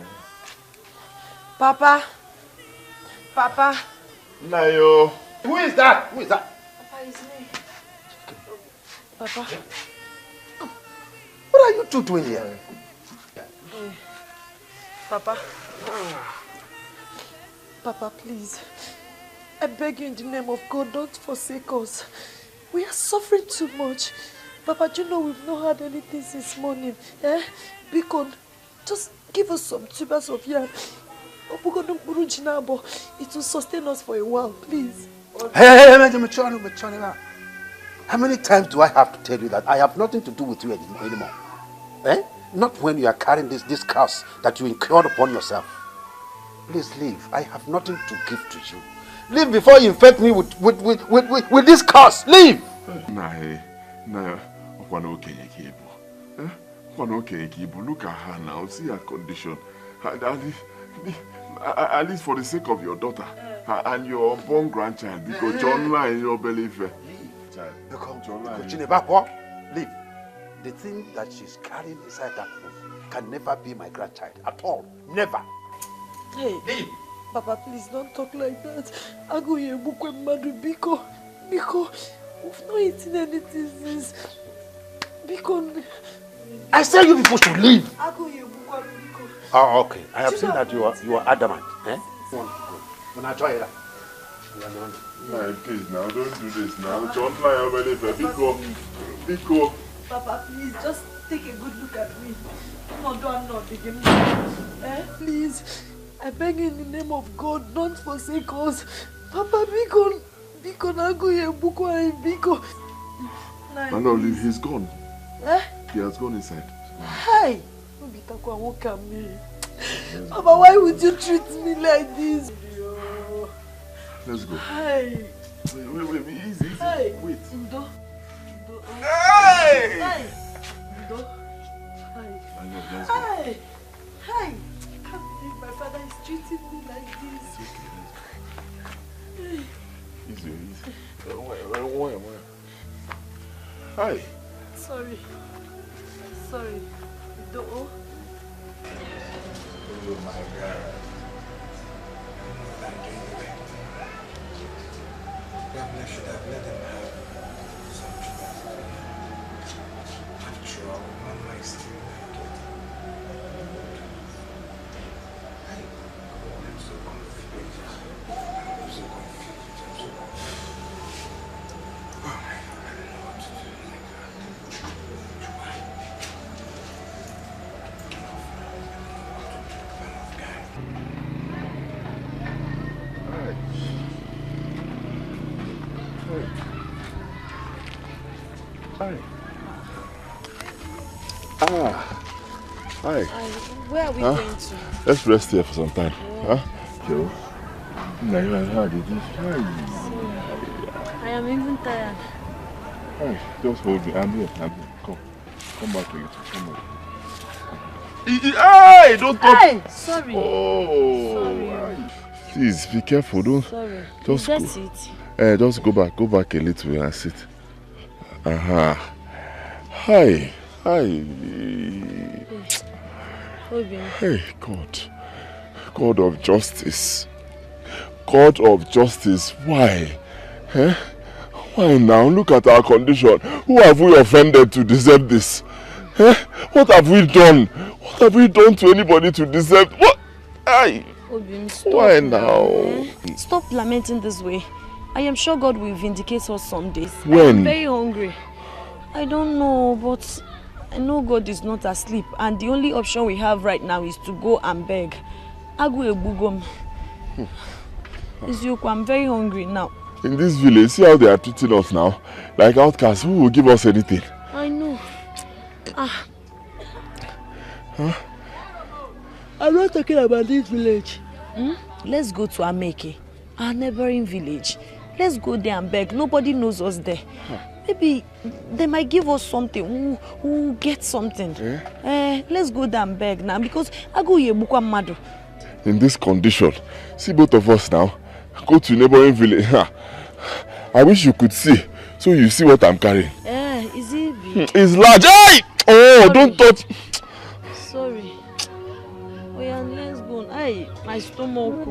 Papa. Papa. Nayo. Who is that? Who is that? Papa, it's me. Papa. What are you two doing here? Papa. Papa, please. I beg you in the name of God, don't forsake us. We are suffering too much. Papa, do you know we've not had anything since morning? Eh? Because just give us some tubers of yam. It will sustain us for a while, please. Hey, how many times do I have to tell you that I have nothing to do with you anymore? Eh? Not when you are carrying this curse that you incurred upon yourself. Please leave. I have nothing to give to you. Leave before you infect me with this curse. Leave! Look at her now. See her condition. At least for the sake of your daughter and your unborn grandchild, because John in your belly. Leave. The thing that she's carrying inside that room can never be my grandchild at all. Never. Hey, leave. Papa, please don't talk like that. Biko, we've not eaten anything since. Biko. I said you people should leave. Oh, okay. I have seen that you are adamant. Eh? When I try that. No, please now, don't do this now. Don't lie over there. Biko. Papa, please, just take a good look at me. No, don't begin. Please, I beg you in the name of God, don't forsake us. Papa, Biko, Biko. My love, he's gone. Eh? He has gone inside. Hi! Papa, why would you treat me like this? Let's go. Hi! Wait, easy. Hi! Wait. Ndo. Hey! Hi! Ndo. Hi! I know, let's go. Hi! Hi! I can't believe my father is Hi. Sorry. Sorry. Don't. Oh my God. I should have let them have some trust. After all, Mama is still I'm so confused. I'm so confused. Oh my God, I don't know what to do. Hi. Ah. Hi. Where are we going to? Let's rest here for some time. Huh? Joe? How did you try? I am even tired. Hi. Just hold me. I'm here. Come. Come back again. Come back. Hey! Don't touch. Hey! Sorry. Oh. Sorry. Please be careful. Don't. Sorry. Just go. Sit. Just go back. Go back a little and sit. Hi. Hi. Hey, God. God of justice. God of justice. Why? Eh? Why now? Look at our condition. Who have we offended to deserve this? Eh? What have we done? What have we done to anybody to deserve? What? Aye. Why now? Stop lamenting this way. I am sure God will vindicate us someday. When? I am very hungry. I don't know, but I know God is not asleep, and the only option we have right now is to go and beg. Agu ebugom. I'm very hungry now. In this village, see how they are treating us now? Like outcasts. Who will give us anything? I know. Huh? I'm not talking about this village. Let's go to Ameke, our neighboring village. Let's go there and beg. Nobody knows us there. Maybe they might give us something. We'll get something. Let's go there and beg now, because I go here bukwa madu. In this condition, see both of us now. Go to neighboring village. I wish you could see, so you see what I'm carrying. Is it big? It's large. Hey! Oh, sorry. Don't touch. Sorry. Oh yeah, let's go. Hey, my stomach.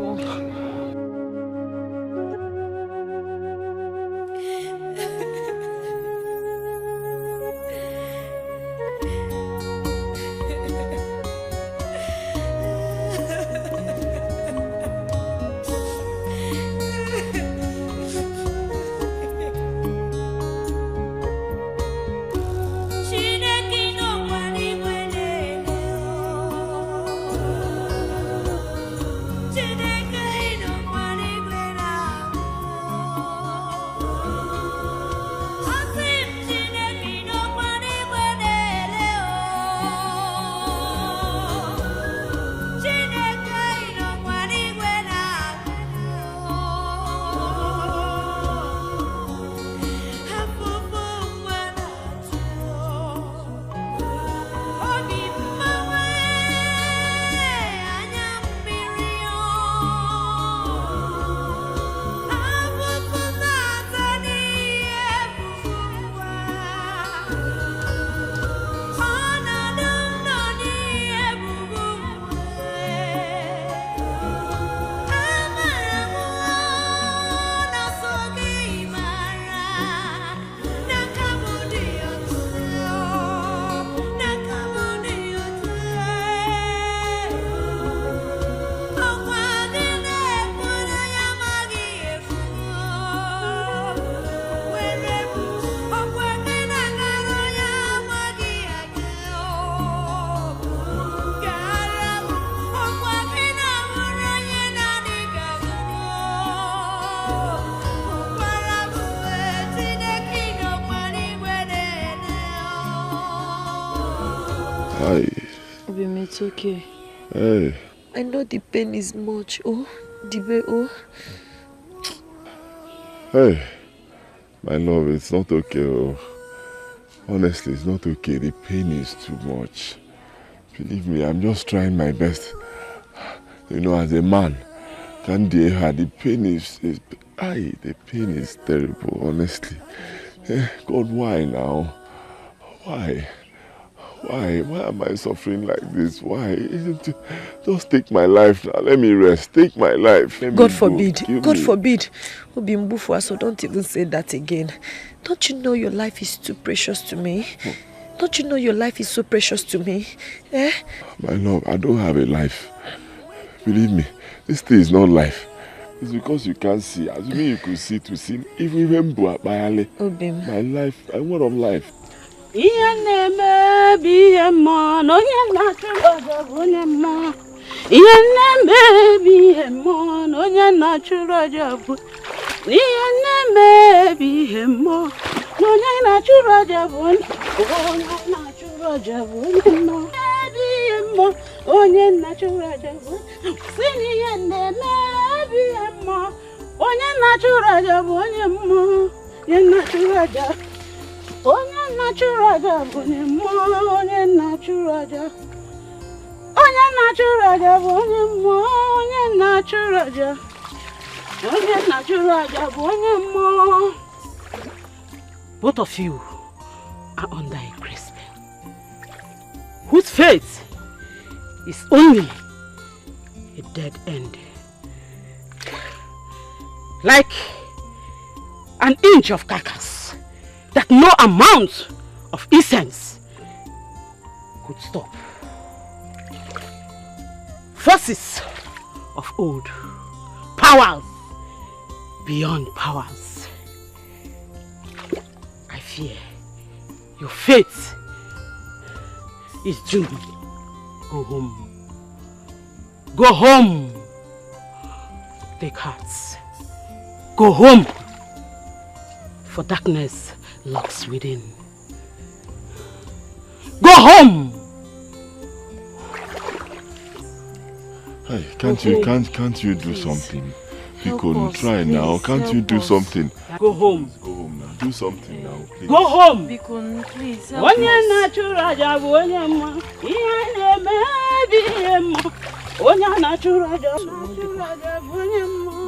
It's okay. Hey. I know the pain is much. Oh, Dibe, oh. Hey, my love, it's not okay. Oh. Honestly, it's not okay. The pain is too much. Believe me, I'm just trying my best. You know, as a man, the pain is the pain is terrible, honestly. God, why now? Why? Why? Why am I suffering like this? Why? Just take my life now. Let me rest. Take my life. God forbid. God forbid. So don't even say that again. Don't you know your life is too precious to me? Don't you know your life is so precious to me? Eh? My love, I don't have a life. Believe me, this thing is not life. It's because you can't see. As me, you could see to see. If we remember my life, I want of life. Both of you are under a grace spell, whose fate is only a dead end. Like an inch of carcass that no amount of incense could stop. Forces of old, powers beyond powers. I fear your fate is doomed. Go home. Go home. Take hearts. Go home. For darkness lurks within. Go home. Hey, can't you do something? Pico, try now. Can't you do something? Go home. Go home now. Do something now, please. Go home. Pico, please help us.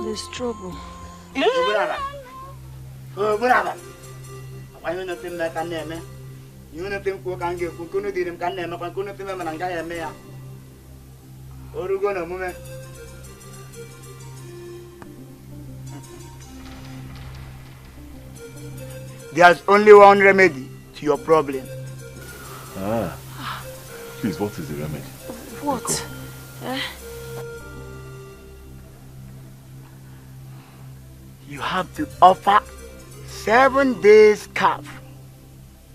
There's trouble. There's only one remedy to your problem. Please, what is the remedy? What? You have to offer 7 days calf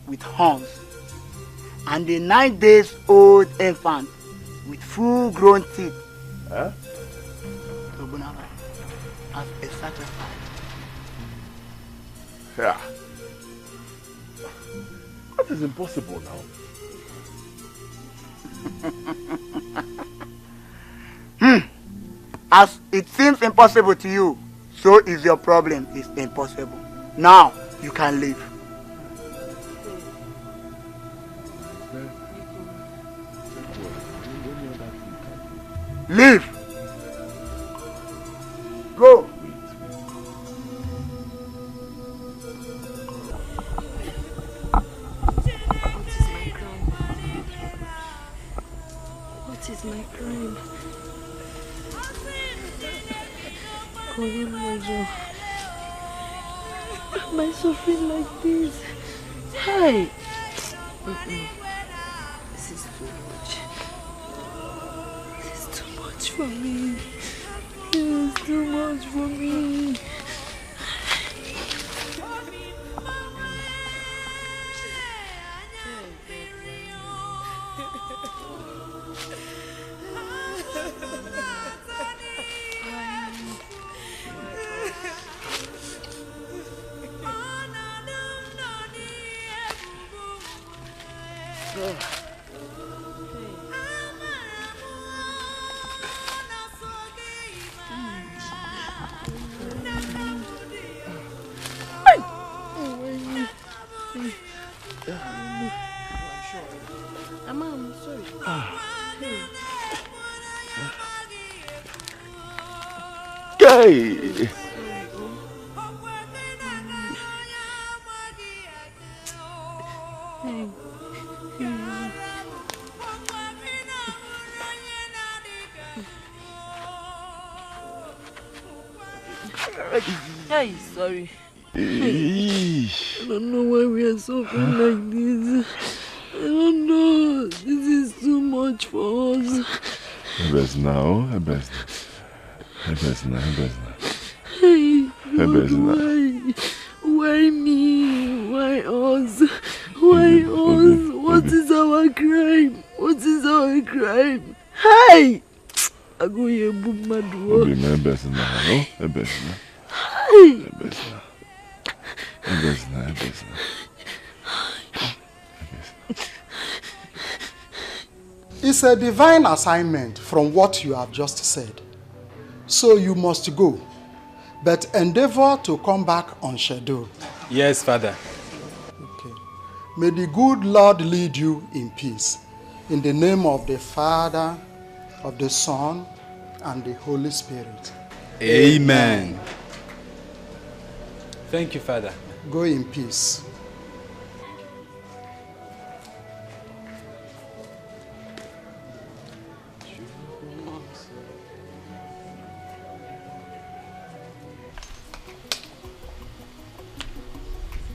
with horns and a 9 days old infant with full grown teeth. To Bunaba as a sacrifice. Yeah. That is impossible now. As it seems impossible to you, so is your problem is impossible. Now you can leave. Leave. Go. What is my crime? Why am I suffering like this? Hi. This is too much. This is too much for me. This is too much for me. Hey! Hey, sorry. Hey. I don't know why we are suffering like this. I don't know. This is too much for us. Hebes now. Hey, why me? Why us? Why us? What is our crime? What is our crime? Hey! I go here, boom, my door. Hebes now. It's a divine assignment from what you have just said. So you must go, but endeavor to come back on schedule. Yes, Father. Okay. May the good Lord lead you in peace. In the name of the Father, of the Son, and the Holy Spirit. Amen. Thank you, Father. Go in peace.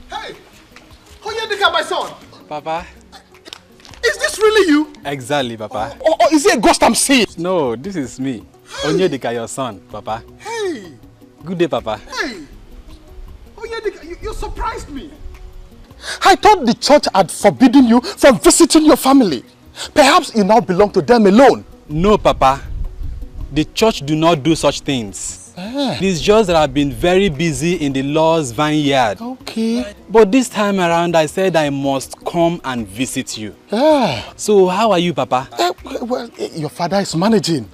Hey! Dikeh, my son! Papa? Is this really you? Exactly, Papa. Or is it a ghost I'm seeing? No, this is me. Dikeh, your son, Papa. Hey! Good day, Papa. Hey! Dikeh, you surprised me. I thought the church had forbidden you from visiting your family. Perhaps you now belong to them alone. No, Papa. The church do not do such things. It is just that I've been very busy in the Lord's vineyard. Okay. But this time around, I said I must come and visit you. So how are you, Papa? Well, your father is managing.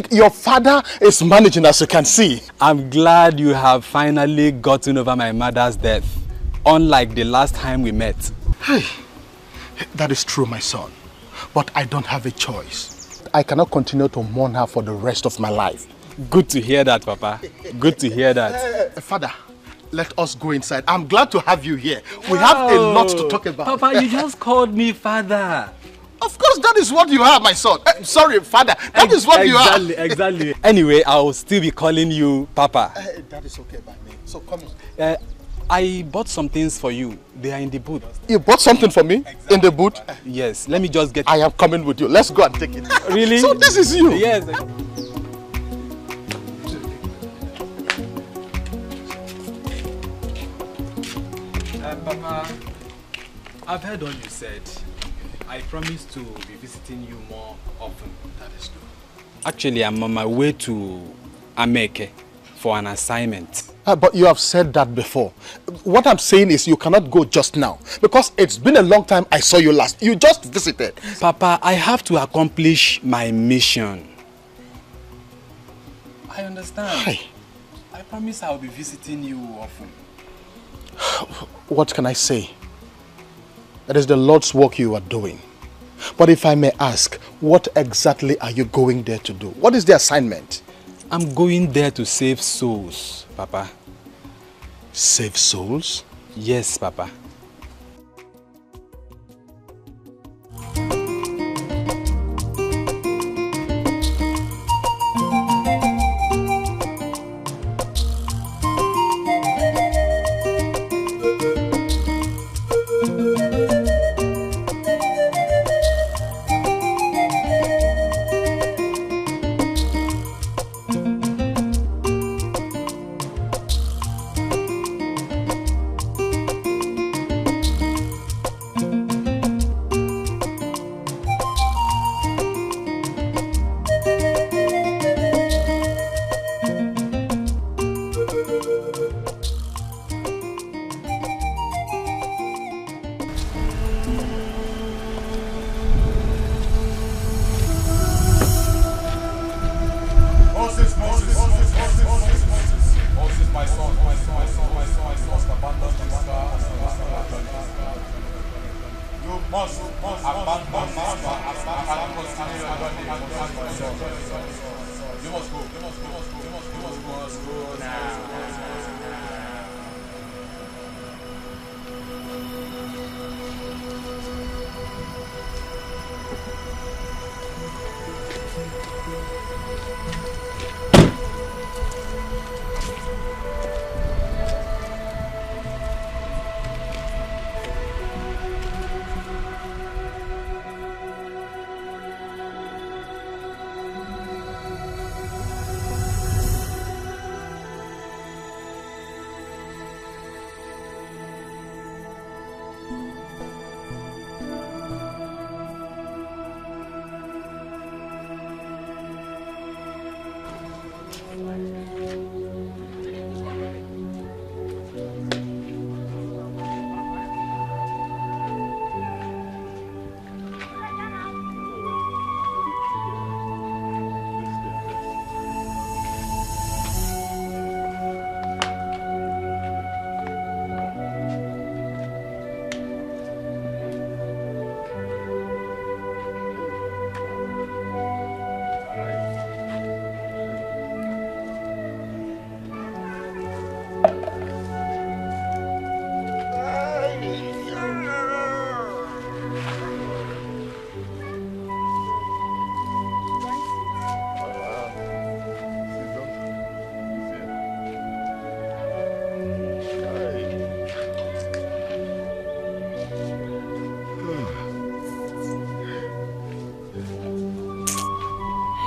Your father is managing, as you can see. I'm glad you have finally gotten over my mother's death, unlike the last time we met. Hey, that is true, my son. But I don't have a choice. I cannot continue to mourn her for the rest of my life. Good to hear that, Papa. Good to hear that. Father, let us go inside. I'm glad to have you here. We have a lot to talk about. Papa, you just called me father. Of course, that is what you are, my son. Sorry, father. That is what you are. Exactly. Anyway, I will still be calling you Papa. That is okay by me. So come in. I bought some things for you. They are in the boot. You bought something for me? Exactly. In the boot? Yes. Let me just get... I am coming with you. Let's go and take it. Really? So this is you? Yes. Papa, I've heard all you said. I promise to be visiting you more often. That is true. Actually, I'm on my way to Ameke for an assignment. But you have said that before. What I'm saying is you cannot go just now. Because it's been a long time I saw you last. You just visited. Papa, I have to accomplish my mission. I understand. Hi. I promise I'll be visiting you often. What can I say? It is the Lord's work you are doing. But if I may ask, what exactly are you going there to do? What is the assignment? I'm going there to save souls, Papa. Save souls? Yes, Papa.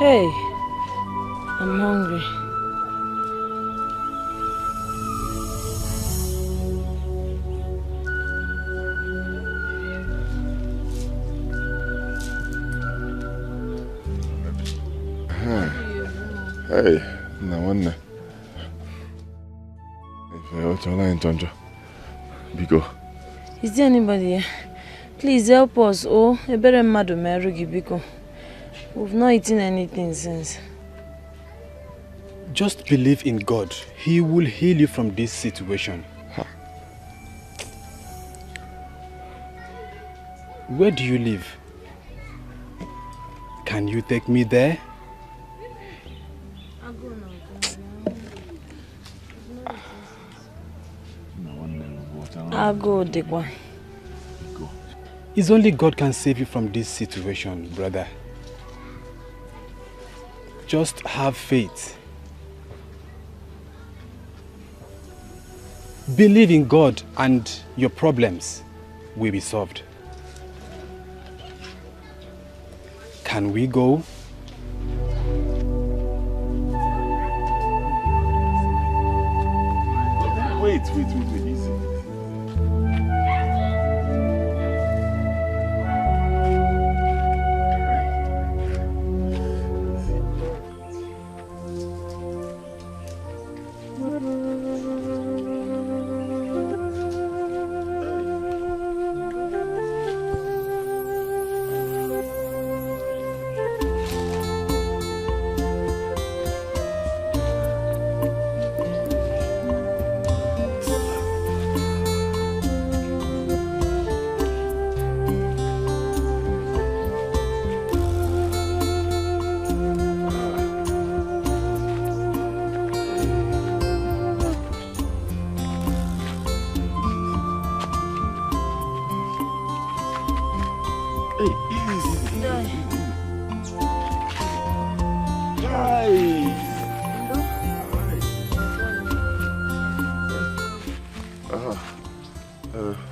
Hey, I'm hungry. Hey, no one. Biko. Is there anybody here? Please help us. Oh, a better madam, Biko. We've not eaten anything since. Just believe in God. He will heal you from this situation. Huh. Where do you live? Can you take me there? I'll go, Dikeh. It's only God can save you from this situation, brother. Just have faith. Believe in God and your problems will be solved. Can we go? Wait, easy.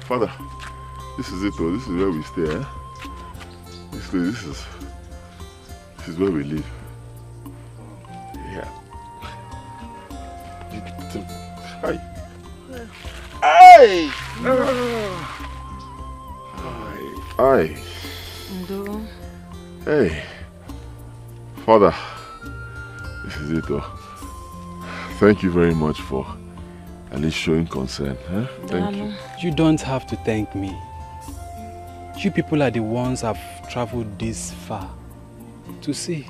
Father, this is it, though. This is where we stay, eh? This is where we live. Yeah. Hi. Hey! Hi. Hey. Father, this is it, though. Thank you very much for at least showing concern. Huh? Thank you. You don't have to thank me. You people are the ones who have traveled this far to see.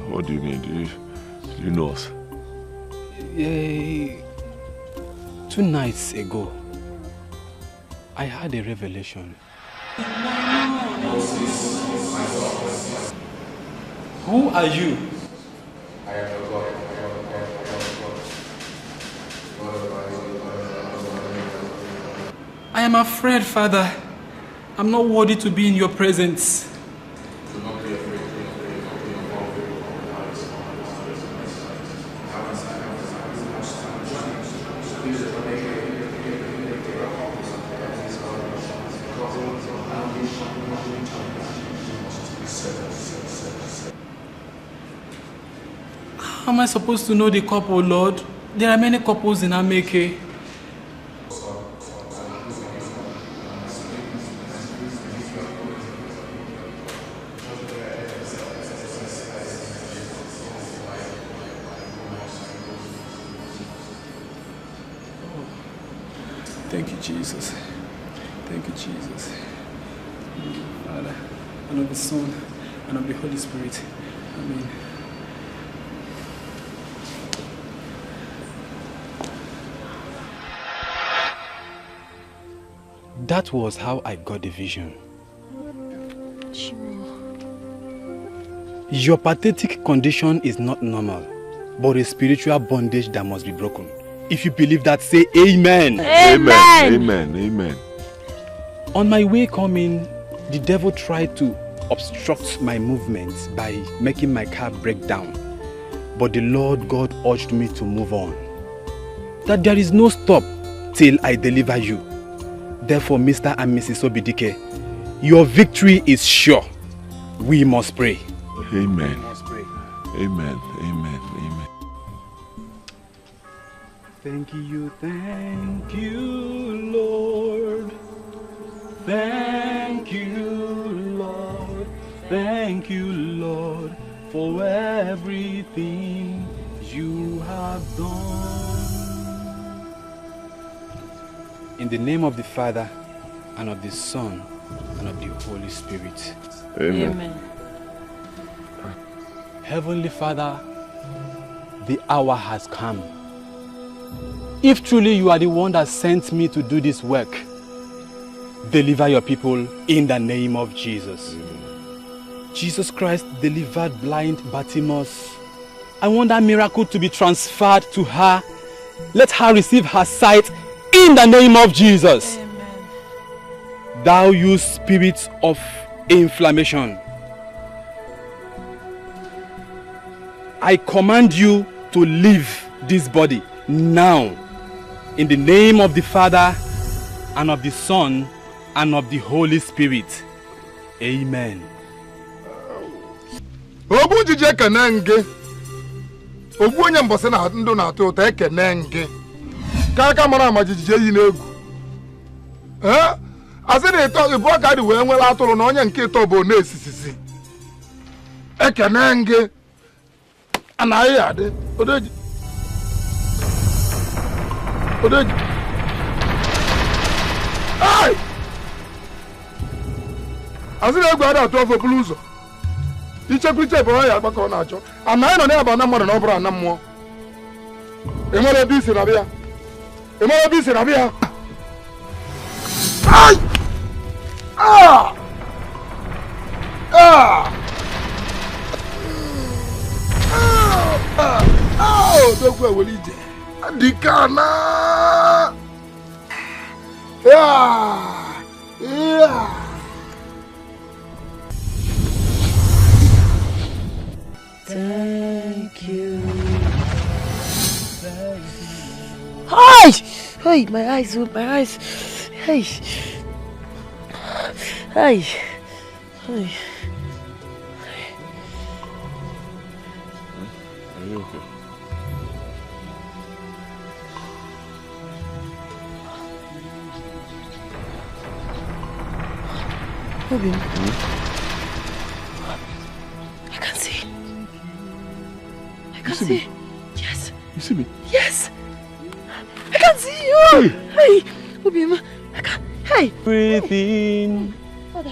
What do you mean? Do you know us? 2 nights ago, I had a revelation. Who are you? I am your God. I am afraid, Father. I'm not worthy to be in your presence. Do not be afraid. How am I supposed to know the couple, Lord? There are many couples in Ameke. Thank you, Jesus. Thank you, Jesus. Father, and of the Son, and of the Holy Spirit. Amen. That was how I got the vision. Your pathetic condition is not normal, but a spiritual bondage that must be broken. If you believe that, say amen. Amen. Amen. Amen. On my way coming, the devil tried to obstruct my movements by making my car break down. But the Lord God urged me to move on. That there is no stop till I deliver you. Therefore, Mr. and Mrs. Dikeh, Your victory is sure. We must pray. Amen. Amen. Amen. Amen. Thank you, Lord. Thank you, Lord. Thank you, Lord, for everything you have done. In the name of the Father, and of the Son, and of the Holy Spirit. Amen. Amen. Heavenly Father, the hour has come. If truly you are the one that sent me to do this work, deliver your people in the name of Jesus. Jesus Christ delivered blind Bartimaeus. I want that miracle to be transferred to her. Let her receive her sight in the name of Jesus. Amen. Thou you spirit of inflammation, I command you to leave this body now, in the name of the Father, and of the Son, and of the Holy Spirit. Amen. Obu jije kenenge. Obu onye mbose na ndo na atụ ụtọ ekenenge. Ka mara ma jije yi n'egwu. Asị na ito ibu aka dị wee nwere atụrụ na onye nke ito bụ na-esisisi. Ekenenge. Anaghị adị. Odeji. Ai! Asị na egwu ada atụ ọfọ bulu ụzọ. Ichekwiche bụ ya agbakọ ọ na-achọ. Anaghị nọ n'ebe na mmadụ na ọ bụrụ ana mmụọ. Emere ebe isi na bịa. Emere ebe isi na bịa. Ai! Ah! Ah! Oh, don't go away, Dikana. Yeah. Thank you. Hi! Hey, my eyes, my eyes. Hey. Hey. Hey. Are you okay? Obi. I can see. I can see. Yes. You see me? Yes. I can see you. Hey. Obi, I can. Hey. Everything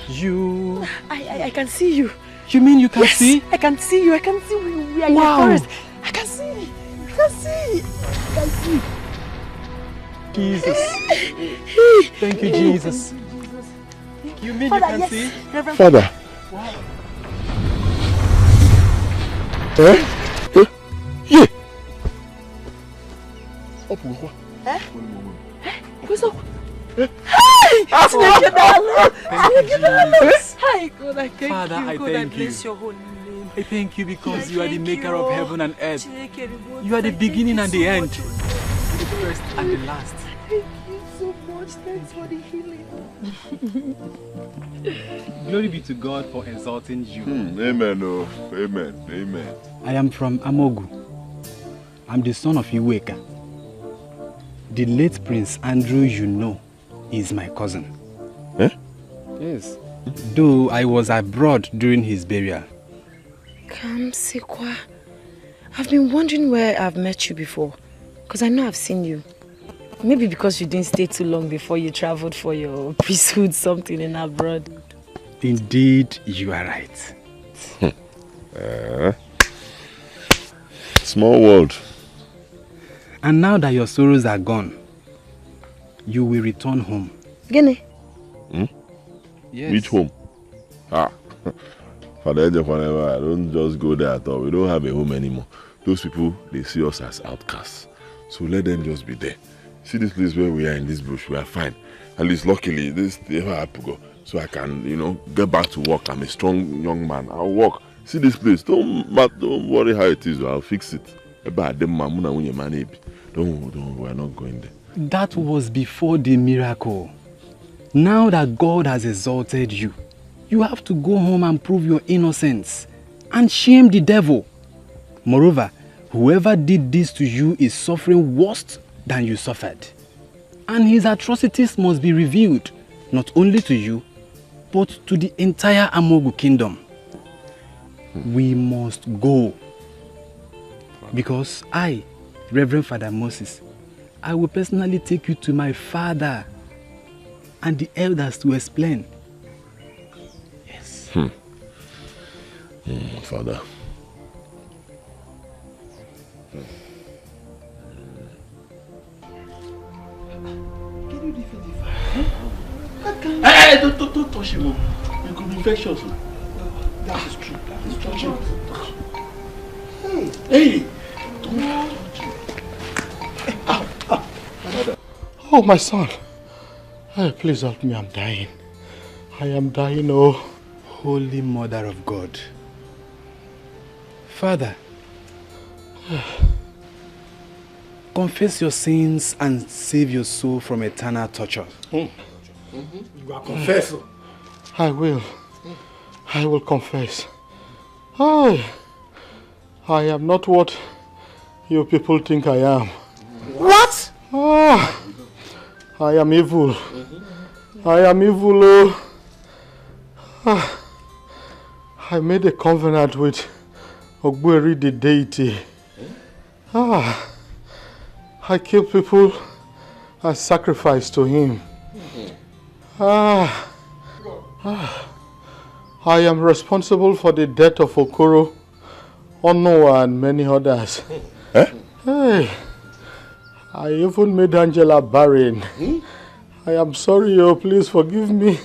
you. I can see you. You mean you can see? I can see you. I can see we are in the forest. I can see. I can see. I can see. Jesus. Thank you, Jesus. You mean Father, you can see? Reverend Father. Wow. Yeah. What's up? Hey! Hi, God, I thank Father, you. I God, thank I bless you. your holy name. I thank you because you are the Thank maker you. of heaven and earth. You are the Thank beginning you and the so end. much. The first and the last. Thank you so much. Thanks for the healing. Glory be to God for exalting you. Amen. Oh. Amen. Amen. I am from Amogu. I'm the son of Iweka. The late Prince Andrew you know is my cousin. Eh? Yes. Though I was abroad during his burial. Kamsikwa, I've been wondering where I've met you before. Because I know I've seen you. Maybe because you didn't stay too long before you traveled for your priesthood something in abroad. Indeed, you are right. Small world. And now that your sorrows are gone, you will return home. Gene? Yes. Which home? Father, I don't just go there at all. We don't have a home anymore. Those people, they see us as outcasts. So let them just be there. See this place where we are in this bush, we are fine. At least luckily, this never have to go. So I can, get back to work. I'm a strong young man. I'll walk. See this place. Don't worry how it is. I'll fix it. Don't, we're not going there. That was before the miracle. Now that God has exalted you, you have to go home and prove your innocence and shame the devil. Moreover, whoever did this to you is suffering worse than you suffered. And his atrocities must be revealed, not only to you, but to the entire Amogu kingdom. We must go. Because I, Reverend Father Moses, I will personally take you to my father and the elders to explain. Yes. Father. Hey, don't touch him. It could be infectious. That is true. Touch him. Hey! Don't touch him. Oh, my son. Hey, please help me. I'm dying. I am dying, oh. Holy Mother of God. Father, confess your sins and save your soul from eternal torture. You are confessing. I will. I will confess. I am not what you people think I am. What? I am evil. I am evil. I made a covenant with Ogberi the deity. I killed people and sacrificed to him. I am responsible for the death of Okoro, Onoa and many others. Hey, I even made Angela barren. I am sorry, please forgive me.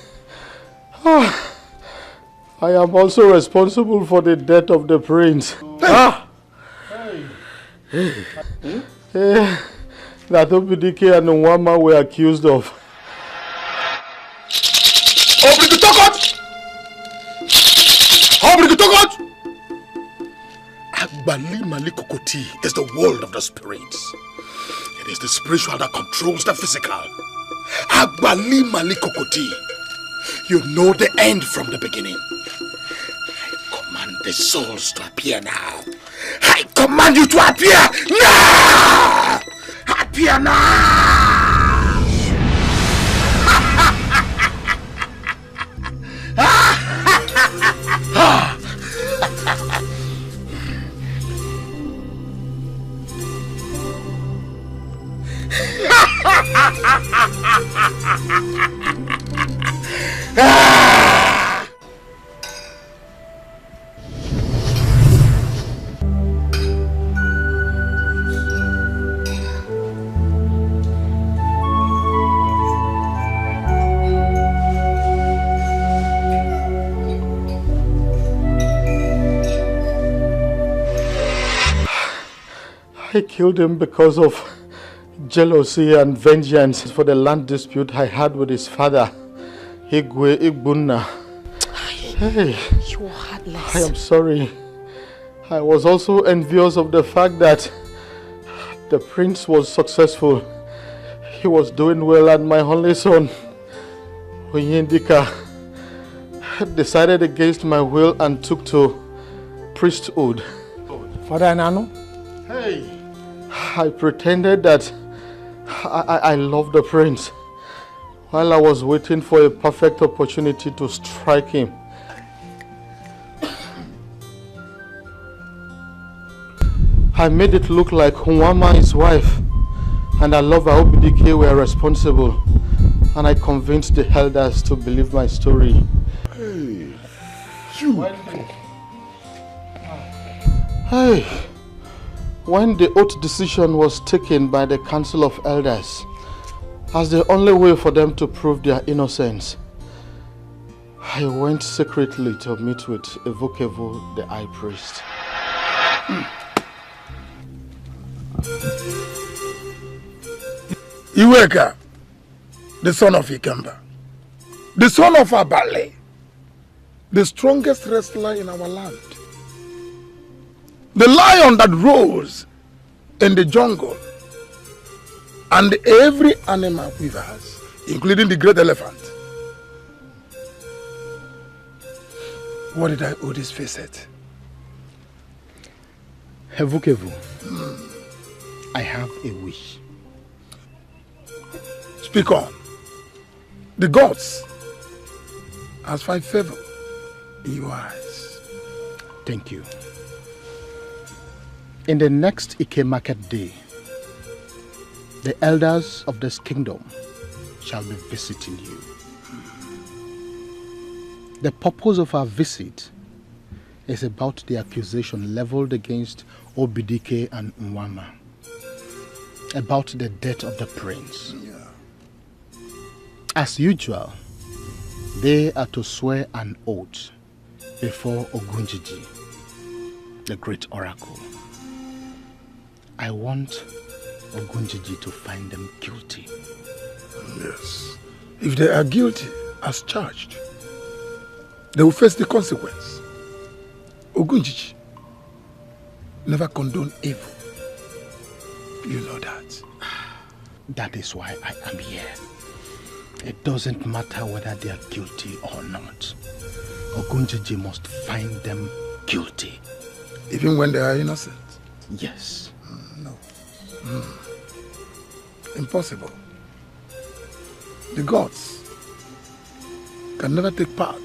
I am also responsible for the death of the prince. That Obidike and Nwama were accused of. Agbali Malikokoti is the world of the spirits. It is the spiritual that controls the physical. Agbali Malikokoti. You know the end from the beginning. I command the souls to appear now. I command you to appear now! Appear now! I killed him because of jealousy and vengeance for the land dispute I had with his father, Igwe Igbunna. Hey, you are heartless. I am sorry. I was also envious of the fact that the prince was successful. He was doing well, and my only son, Onyendika, decided against my will and took to priesthood. Father Anano? Hey, I pretended that I loved the prince while I was waiting for a perfect opportunity to strike him. I made it look like Nwama, his wife, and her lover Obidike were responsible, and I convinced the elders to believe my story. Hey, you! Hey! When the oath decision was taken by the Council of Elders as the only way for them to prove their innocence, I went secretly to meet with Evokevo, the high priest. Iweka, the son of Ikemba, the son of Abale, the strongest wrestler in our land. The lion that rose in the jungle, and every animal with us, including the great elephant, What did I owe this facet? Hevukevu, I have a wish. Speak on. The gods has find favor in your eyes. Thank you. In the next Ike market day, the elders of this kingdom shall be visiting you. The purpose of our visit is about the accusation leveled against Obidike and Nwama about the death of the prince. As usual, they are to swear an oath before Ogunjiji, the great oracle. I want Ogunjiji to find them guilty. Yes. If they are guilty as charged, they will face the consequence. Ogunjiji never condone evil. You know that. That is why I am here. It doesn't matter whether they are guilty or not. Ogunjiji must find them guilty. Even when they are innocent? Yes. No. Impossible. The gods can never take part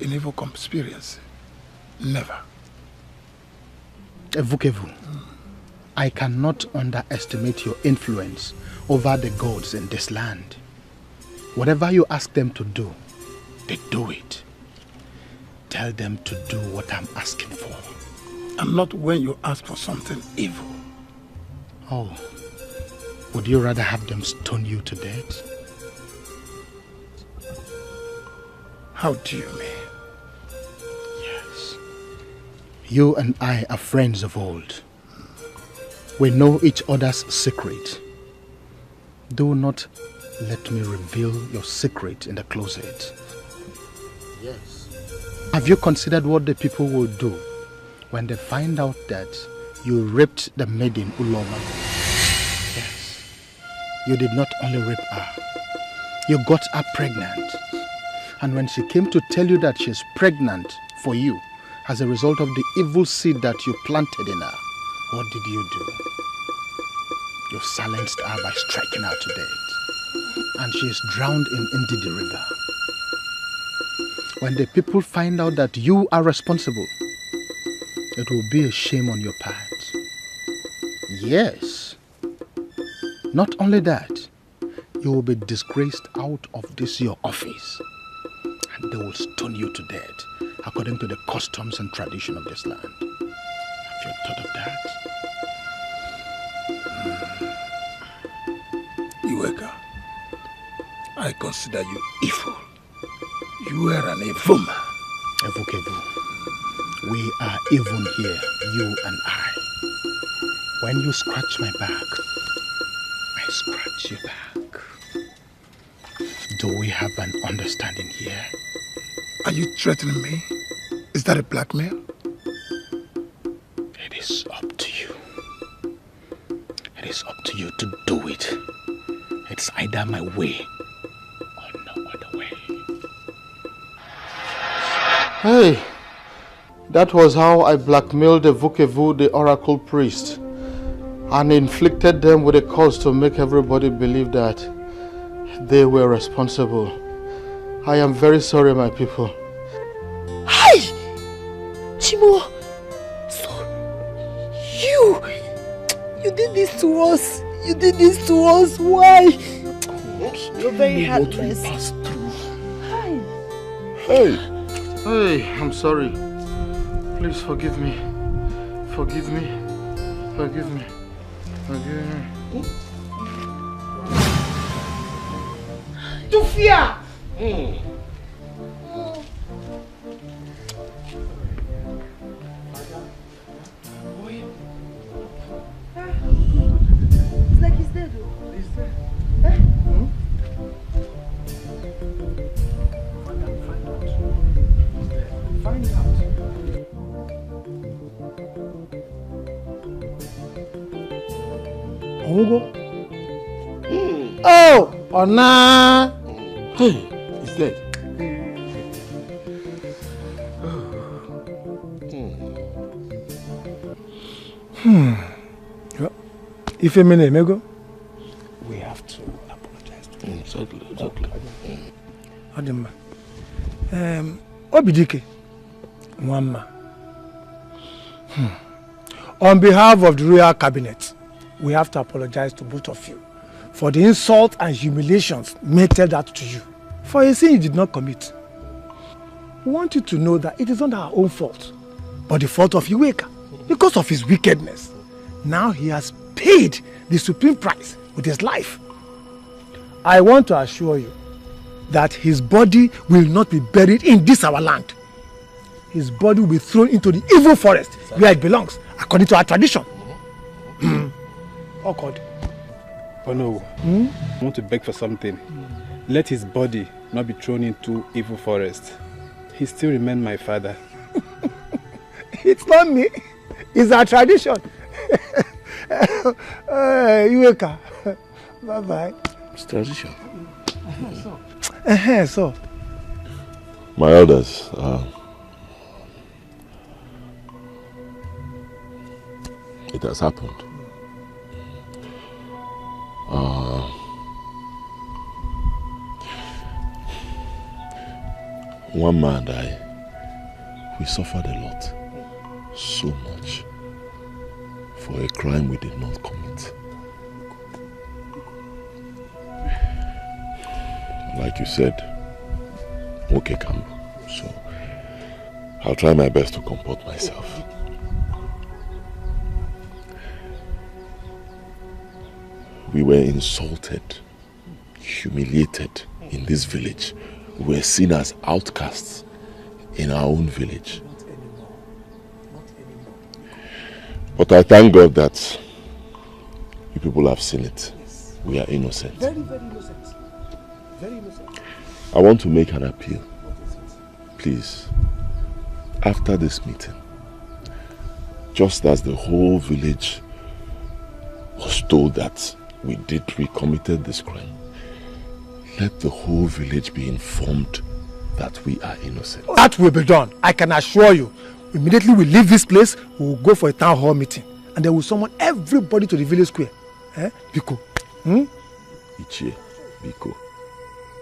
in evil conspiracy. Never. Evukevu, I cannot underestimate your influence over the gods in this land. Whatever you ask them to do, they do it. Tell them to do what I'm asking for. And not when you ask for something evil. Oh, would you rather have them stone you to death? How do you mean? Yes. You and I are friends of old. We know each other's secret. Do not let me reveal your secret in the closet. Yes. Have you considered what the people will do when they find out that you raped the maiden Uloma? Yes. You did not only rape her, you got her pregnant. And when she came to tell you that she's pregnant for you as a result of the evil seed that you planted in her, what did you do? You silenced her by striking her to death. And she is drowned in Ndidi River. When the people find out that you are responsible, it will be a shame on your part. Yes. Not only that, you will be disgraced out of this your office. And they will stone you to death according to the customs and tradition of this land. Have you thought of that? Iweka, I consider you evil. You are an evil man. Evukevu, we are even here, you and I. When you scratch my back, I scratch your back. Do we have an understanding here? Are you threatening me? Is that a blackmail? It is up to you. It is up to you to do it. It's either my way or no other way. Hey, that was how I blackmailed the Vukevu, the oracle priest, and inflicted them with a curse to make everybody believe that they were responsible. I am very sorry, my people. Hi! Chimo! So, you did this to us. You did this to us. Why? You're very heartless. Hi. Hey, I'm sorry. Please forgive me. Forgive me. Forgive me. Forgive me. You fear! It's like he's dead though. He's dead. Eh? Find out. Ongo? Oh, Ona! Hey, he's dead. If a minute, Mego, we have to apologize to him. Exactly. Adima. Obidike, Mwamba. On behalf of the Royal Cabinet, we have to apologize to both of you for the insult and humiliations meted out to you for a sin you did not commit. We want you to know that it is not our own fault, but the fault of Iweka because of his wickedness. Now he has paid the supreme price with his life. I want to assure you that his body will not be buried in this our land. His body will be thrown into the evil forest where it belongs, according to our tradition. Oh God. Oh no. I want to beg for something. Let his body not be thrown into evil forest. He still remains my father. It's not me. It's our tradition. Iweka. Bye-bye. It's tradition. So. My elders, it has happened. One man and I, we suffered a lot, so much, for a crime we did not commit. Like you said, okay, Kambu. So I'll try my best to comport myself. We were insulted, humiliated in this village. We were seen as outcasts in our own village. But I thank God that you people have seen it. We are innocent. Very, very innocent. Very innocent. I want to make an appeal. Please, after this meeting, just as the whole village was told that we committed this crime, let the whole village be informed that we are innocent. That will be done. I can assure you. Immediately we leave this place, we will go for a town hall meeting. And they will summon everybody to the village square. Biko. Ichie, Biko.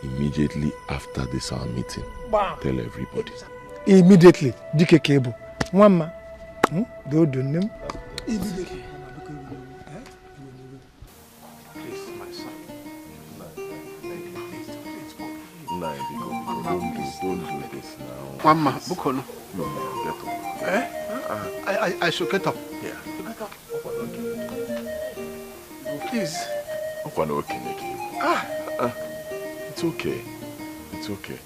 Immediately after this our meeting, tell everybody. Immediately. Dikeh Kebu. Mama. Do name. Immediately. Don't do this now. Mama, Bukono. Get up. I should get up. Yeah. Please. It's okay. It's okay.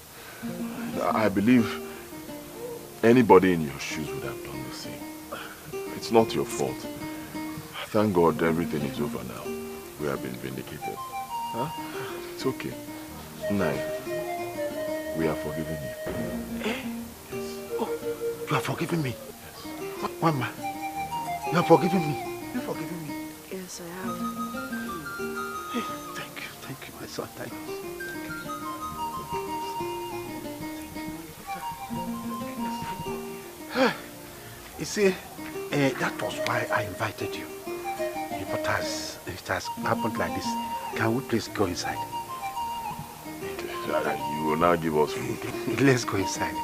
I believe anybody in your shoes would have done the same. It's not your fault. Thank God everything is over now. We have been vindicated. Huh? It's okay. Nine. We are forgiving you. Yes. Oh, you are forgiving me? Yes. Mama, you are forgiving me? You are forgiving me? Yes, I have. Hey, thank you, my son, thank you. You see, that was why I invited you. But as it has happened like this, can we please go inside? You will now give us food. Let's go inside.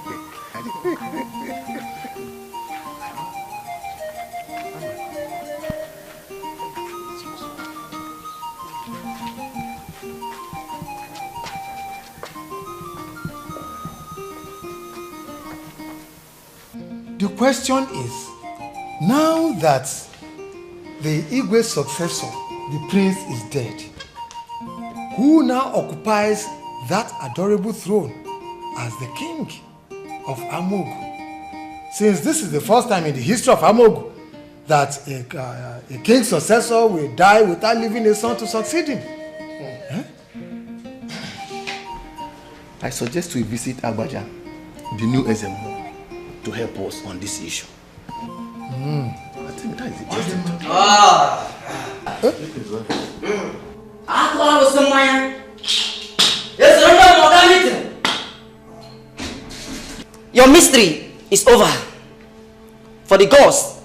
The question is, now that the Igwe's successor, the prince, is dead, who now occupies that adorable throne as the king of Amogu? Since this is the first time in the history of Amogu that a king's successor will die without leaving a son to succeed him. I suggest we visit Agbaja, the new Ezemo, to help us on this issue. I think that is the best thing to do. Your mystery is over. For the gods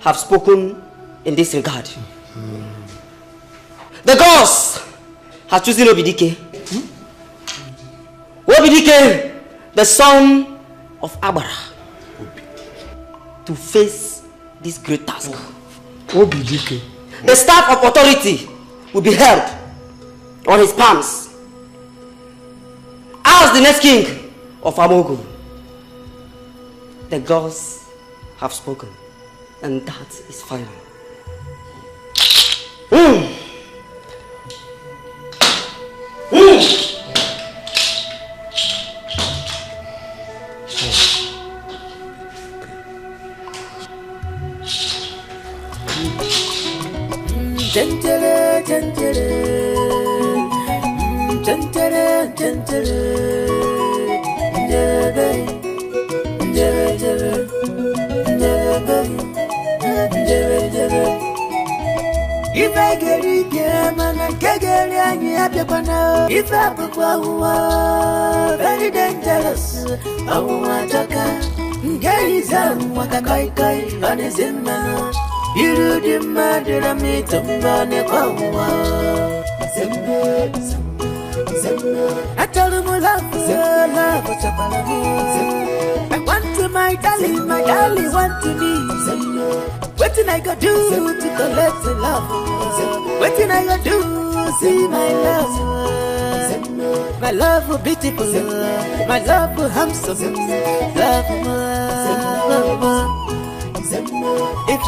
have spoken in this regard. The gods have chosen Dikeh. Dikeh, the son of Abara, to face this great task. Dikeh. The staff of authority will be held on his palms as the next king of Amogo. The gods have spoken, and that is final. Gentile, gentile, gentile, gentile, if I get it, yeah, man, I can't get it, and you have to know. If I put very dangerous, I want to come. Guys, I'm what I kai on his man. You do the murder of me to run a power. I told him I love what's up. I want to my darling want to me. What did I go do to collect the love? What did I go do? See my love. My love for beautiful, my love for handsome, love for if